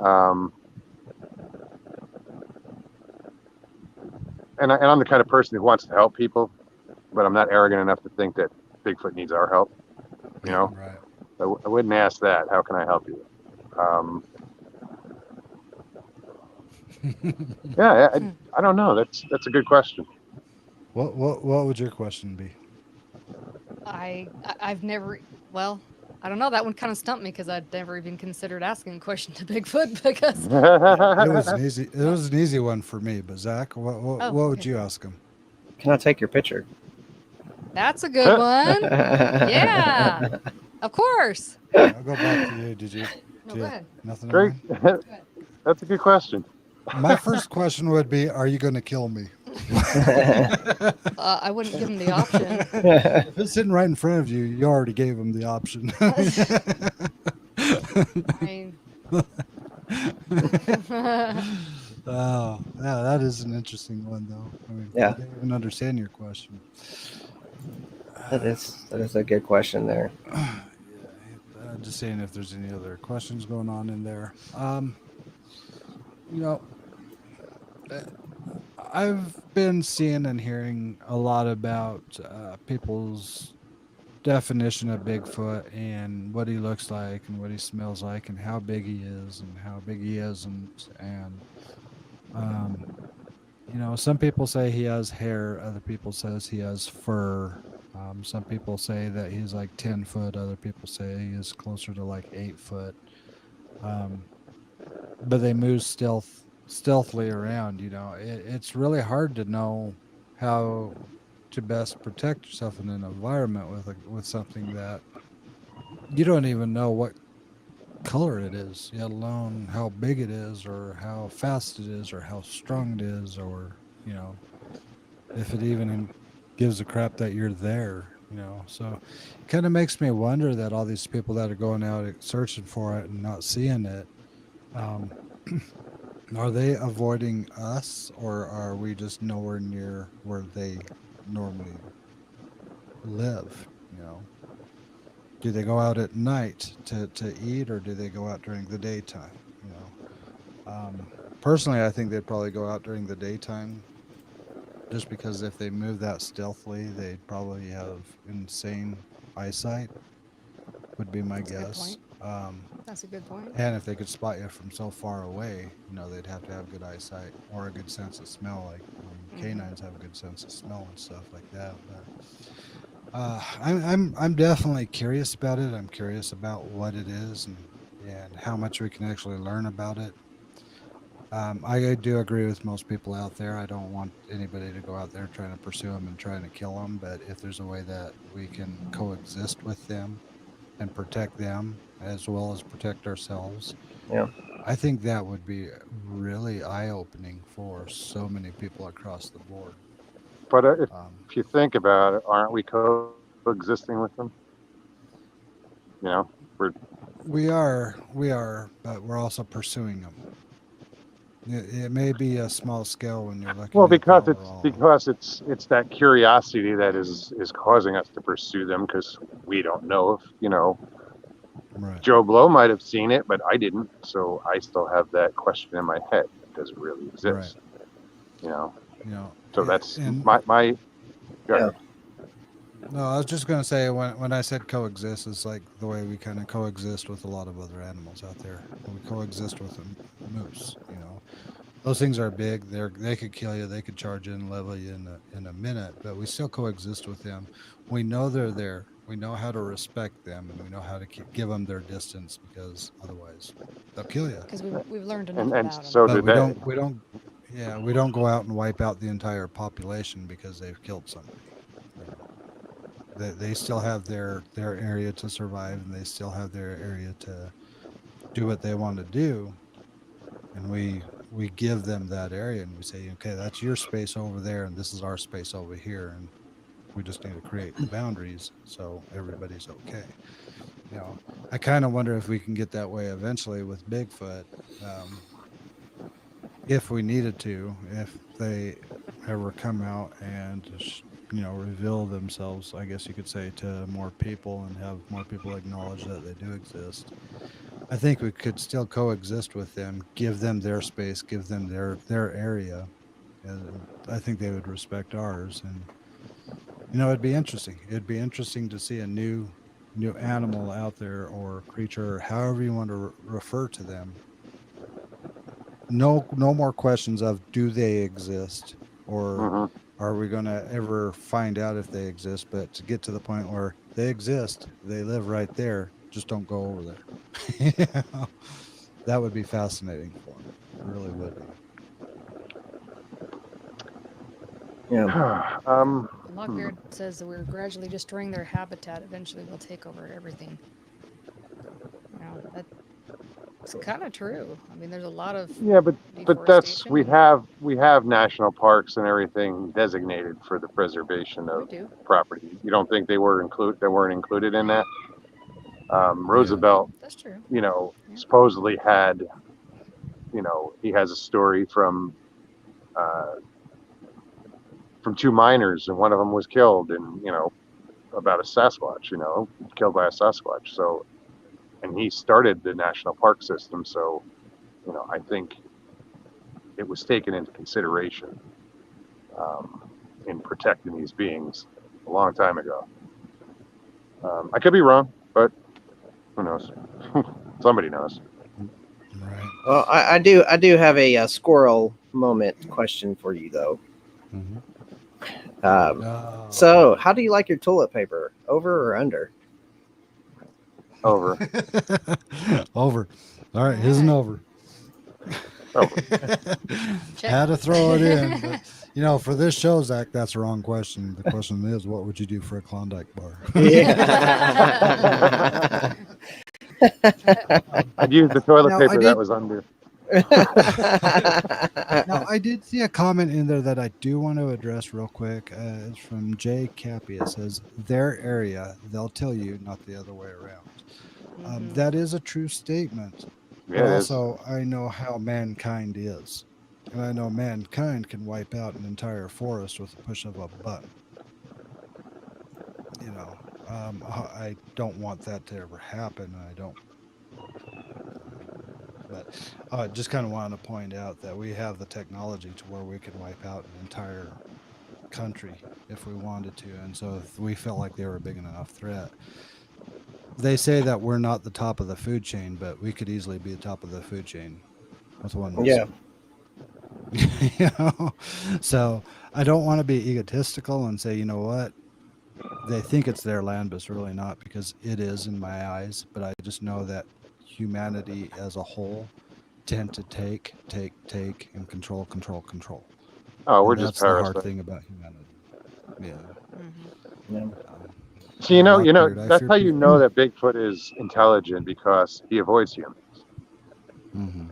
C: And I'm the kind of person who wants to help people, but I'm not arrogant enough to think that Bigfoot needs our help. You know,
A: Right.
C: I wouldn't ask that. How can I help you? Yeah, I don't know. That's a good question.
A: What would your question be?
B: I've never, well, I don't know. That one kind of stumped me because I'd never even considered asking a question to Bigfoot because
A: It was an easy. It was an easy one for me. But Zach, what would
B: okay.
A: you ask him?
D: Can I take your picture?
B: That's a good one. Yeah, of course.
A: I'll go back to you. Did you?
B: No, go ahead.
A: Nothing in
C: Great.
A: mind?
C: That's a good question.
A: My first question would be, "Are you going to kill me?"
B: I wouldn't give him the option.
A: If it's sitting right in front of you, you already gave him the option.
B: I mean,
A: Oh, yeah, that is an interesting one, though. I mean,
D: Yeah.
A: I didn't even understand your question.
D: That is a good question there.
A: Yeah, just saying if there's any other questions going on in there. You know, I've been seeing and hearing a lot about people's definition of Bigfoot and what he looks like and what he smells like and how big he is and how big he isn't. And some people say he has hair, other people says he has fur. Some people say that he's like 10 foot, other people say he is closer to like 8 foot. But they move stealthily around. It's really hard to know how to best protect yourself in an environment with something that you don't even know what color it is, yet alone how big it is or how fast it is or how strong it is, or if it even gives a crap that you're there. So it kind of makes me wonder that all these people that are going out searching for it and not seeing it, are they avoiding us, or are we just nowhere near where they normally live? Do they go out at night to eat, or do they go out during the daytime? Personally, I think they'd probably go out during the daytime, just because if they move that stealthily, they'd probably have insane eyesight, would be my
B: That's a good
A: guess.
B: that's a good point.
A: And if they could spot you from so far away, they'd have to have good eyesight or a good sense of smell. Like canines have a good sense of smell and stuff like that. But I'm definitely curious about it. I'm curious about what it is and how much we can actually learn about it. I do agree with most people out there. I don't want anybody to go out there trying to pursue them and trying to kill them. But if there's a way that we can coexist with them and protect them as well as protect ourselves,
D: Yeah.
A: I think that would be really eye-opening for so many people across the board.
C: But if you think about it, aren't we coexisting with them?
A: We are, but we're also pursuing them. It may be a small scale when you're looking
C: Well,
A: at the
C: because
A: overall.
C: it's that curiosity that is causing us to pursue them, because we don't know if
A: Right.
C: Joe Blow might have seen it, but I didn't, so I still have that question in my head: does it really exist?
A: Right.
C: So that's
A: and
C: my.
D: Yeah.
A: No, I was just gonna say when I said coexist, it's like the way we kind of coexist with a lot of other animals out there. We coexist with a moose. You know, those things are big. They could kill you. They could charge in and level you in a minute. But we still coexist with them. We know they're there. We know how to respect them, and we know how to give them their distance because otherwise they'll kill you.
B: Because we've learned enough
C: And
B: about them.
C: so
A: But
C: do they.
A: we don't, yeah, we don't go out and wipe out the entire population because they've killed somebody. You know, they still have their area to survive, and they still have their area to do what they want to do, and we give them that area, and we say, okay, that's your space over there, and this is our space over here, and we just need to create the boundaries so everybody's okay. You know, I kind of wonder if we can get that way eventually with Bigfoot. Um, if we needed to, if they ever come out and just, you know, reveal themselves, I guess you could say, to more people and have more people acknowledge that they do exist. I think we could still coexist with them, give them their space, give them their area, and I think they would respect ours. And you know, it'd be interesting. It'd be interesting to see a new animal out there or creature, however you want to refer to them. No more questions of do they exist or
C: Hmm.
A: are we going to ever find out if they exist, but to get to the point where they exist, they live right there, just don't go over there. You know? That would be fascinating for me. It really would be.
D: Yeah.
C: um,
B: And
C: hmm.
B: Lockbeard says that we're gradually destroying their habitat. Eventually, we'll take over everything. You know, that's kind of true. I mean, there's a lot of
C: Yeah, but that's
B: deforestation, and
C: we have national parks and everything designated for the preservation
B: we
C: of
B: do.
C: property. You don't think they weren't included in that?
A: Yeah.
C: Roosevelt,
B: That's true. Yeah.
C: supposedly had, he has a story uh, from two miners, and one of them was killed, and about a Sasquatch, killed by a Sasquatch. So, and he started the national park system. So, I think it was taken into consideration um, in protecting these beings a long time ago. I could be wrong, but who knows? Somebody knows.
A: Right.
D: Well, I do have a, squirrel moment question for you though.
A: Mm-hmm.
D: Um,
A: Oh.
D: so how do you like your toilet paper? Over or under?
C: Over,
A: Over. All right,
B: All
A: here's an
B: right.
A: over.
C: over.
B: Check.
A: Had to throw it in, but you know, for this show, Zach, that's the wrong question. The question is, what would you do for a Klondike bar?
D: Yeah.
C: I'd use the toilet
A: Now I
C: paper that
A: did.
C: was under.
A: Now I did see a comment in there that I do want to address real quick. It's from Jay Cappy. It says, "Their area, they'll tell you, not the other way around."
B: Hmm.
A: That is a true statement, but
C: Yeah, it is.
A: also I know how mankind is, and I know mankind can wipe out an entire forest with a push of a button. You know, I don't want that to ever happen. I don't, but I just kind of wanted to point out that we have the technology to where we can wipe out an entire country if we wanted to, and so if we felt like they were a big enough threat. They say that we're not the top of the food chain, but we could easily be the top of the food chain with one
D: Yeah.
A: missile. You know, so I don't want to be egotistical and say, you know what, they think it's their land, but it's really not, because it is in my eyes. But I just know that humanity as a whole tend to take, and control.
C: Oh, we're
A: And
C: just
A: that's the hard
C: parasites.
A: thing about humanity. Yeah.
B: Hmm.
D: Yeah.
C: So
A: Yeah, Lockbeard, I
C: that's
A: fear
C: how you
A: people.
C: know that Bigfoot is intelligent because he avoids humans.
A: Hmm.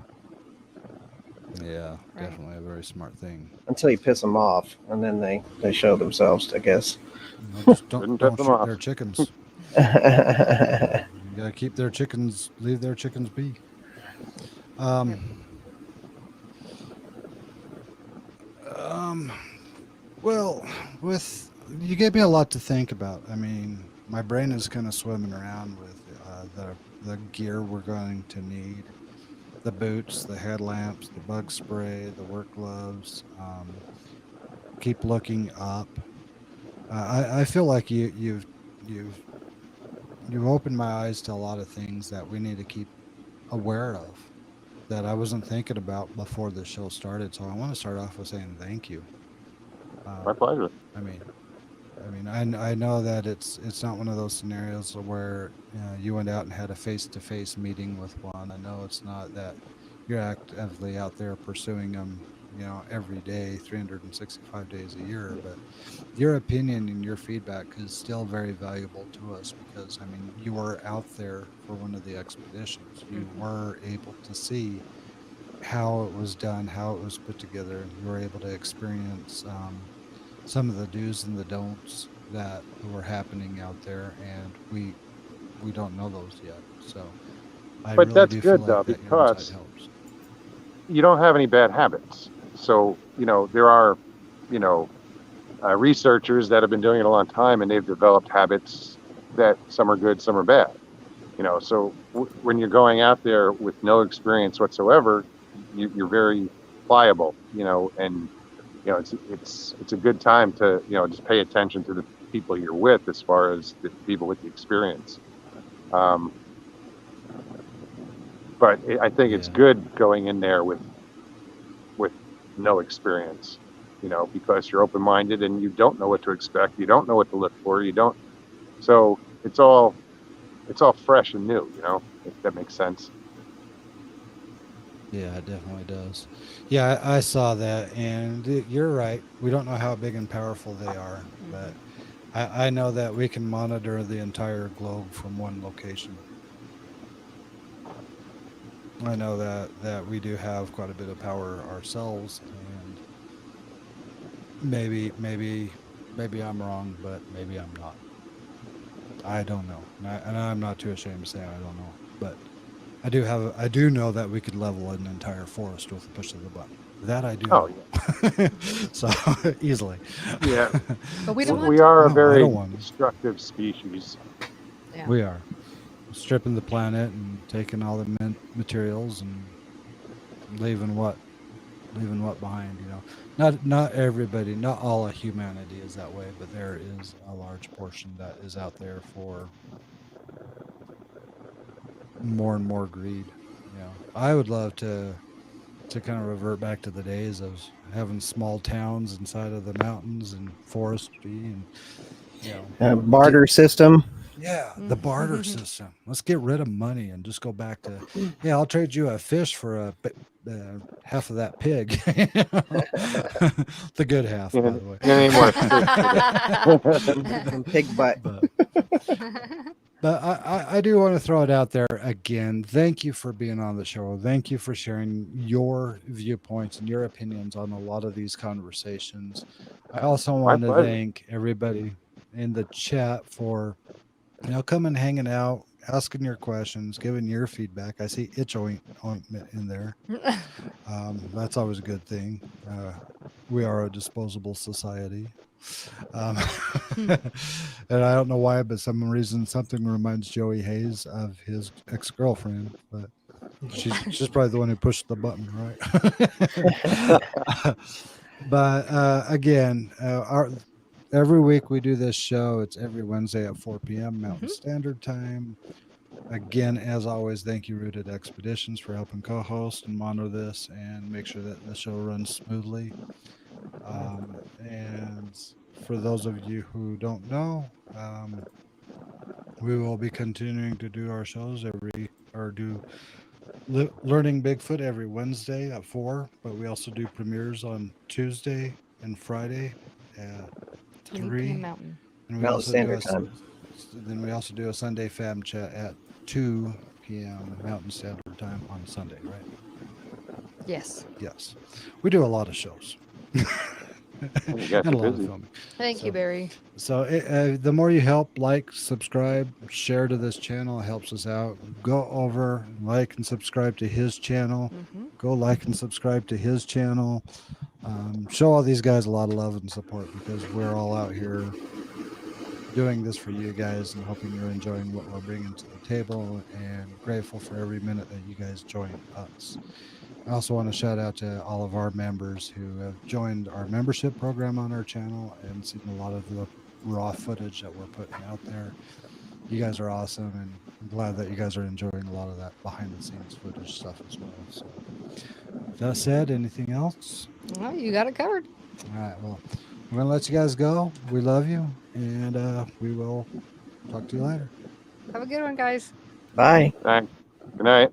A: Yeah,
B: Right.
A: definitely a very smart thing.
D: Until you piss them off, and then they show themselves, I guess.
A: You know, just
C: Couldn't piss
A: don't
C: them
A: shoot
C: off.
A: their chickens. You gotta keep their chickens, leave their chickens be.
B: Yep.
A: Um, um, well, with you gave me a lot to think about. I mean, my brain is kind of swimming around with the gear we're going to need, the boots, the headlamps, the bug spray, the work gloves. Keep looking up. I feel like you've opened my eyes to a lot of things that we need to keep aware of that I wasn't thinking about before the show started. So I want to start off with saying thank you.
C: My
A: Um,
C: pleasure.
A: I mean, I know that it's not one of those scenarios where you went out and had a face-to-face meeting with one. I know it's not that you're actively out there pursuing them, every day, 365 days a year. But your opinion and your feedback is still very valuable to us because you were out there for one of the expeditions. You
B: Mhm.
A: were able to see how it was done, how it was put together, and you were able to experience. Some of the do's and the don'ts that were happening out there, and we don't know those yet. So I
C: But
A: really
C: that's
A: do feel
C: good
A: like
C: though,
A: that your insight
C: because
A: helps.
C: you don't have any bad habits. So, there are, you know, researchers that have been doing it a long time and they've developed habits that some are good, some are bad. So when you're going out there with no experience whatsoever, you're very pliable, and it's a good time to just pay attention to the people you're with as far as the people with the experience. Um, but I think it's
A: Yeah,
C: good going in there with no experience, because you're open minded and you don't know what to expect, you don't know what to look for, you don't. So it's all fresh and new, if that makes sense.
A: yeah, it definitely does. Yeah, I saw that, and you're right. We don't know how big and powerful they are, but
B: Mhm.
A: I know that we can monitor the entire globe from one location. I know that we do have quite a bit of power ourselves, and maybe I'm wrong, but maybe I'm not. I don't know, and I'm not too ashamed to say I don't know. But I do know that we could level an entire forest with a push of the button. That I do
C: Oh
A: know.
C: yeah.
A: So easily.
C: Yeah.
B: But we don't
A: So
B: want
C: We
B: to.
C: are a
A: no, I
C: very
A: don't want to.
C: destructive species.
B: Yeah.
A: We are stripping the planet and taking all the materials and leaving what behind. Not everybody, not all of humanity is that way, but there is a large portion that is out there for more and more greed. I would love to kind of revert back to the days of having small towns inside of the mountains and forestry and you know get
D: Barter system.
A: yeah, the barter
B: Mhm.
A: system. Let's get rid of money and just go back to, yeah, I'll trade you a fish for half of that pig. The good half, by
C: And
A: the way.
C: any more fish for
D: Some pig butt.
A: but but I do want to throw it out there again. Thank you for being on the show. Thank you for sharing your viewpoints and your opinions on a lot of these conversations. I also
C: My
A: want to
C: pleasure.
A: thank everybody in the chat for coming hanging out, asking your questions, giving your feedback. I see ointment in there. That's always a good thing. We are a disposable society. Um, and I don't know why, but some reason something reminds Joey Hayes of his ex girlfriend, but she's probably the one who pushed the button, right? But again, every week we do this show. It's every Wednesday at 4 p.m. Mountain
B: Mhm.
A: Standard Time. Again, as always, thank you, Rooted Expeditions, for helping co-host and monitor this and make sure that the show runs smoothly. And for those of you who don't know, we will be continuing to do our shows learning Bigfoot every Wednesday at 4, but we also do premieres on Tuesday and Friday at
B: 3 p.m.
A: 3,
B: Mountain.
A: and
D: Mountain Standard Time.
A: we also do a Sunday fam chat at 2 p.m. Mountain Standard Time on Sunday, right?
B: Yes.
A: Yes. We do a lot of shows.
C: You got
A: And a
C: you
A: lot of
C: busy.
A: filming.
B: Thank you,
A: So
B: Barry.
A: the more you help, like, subscribe, share to this channel, it helps us out. Go over, like and subscribe to his channel.
B: Hmm.
A: Go like and subscribe to his channel. Show all these guys a lot of love and support because we're all out here doing this for you guys and hoping you're enjoying what we're bringing to the table and grateful for every minute that you guys join us. I also want to shout out to all of our members who have joined our membership program on our channel and seen a lot of the raw footage that we're putting out there. You guys are awesome, and I'm glad that you guys are enjoying a lot of that behind the scenes footage stuff as well. So, with that said, anything else?
B: Well, you got it covered.
A: All right. Well, we're gonna let you guys go. We love you, and we will talk to you later.
B: Have a good one, guys.
D: Bye.
C: Thanks. Good night.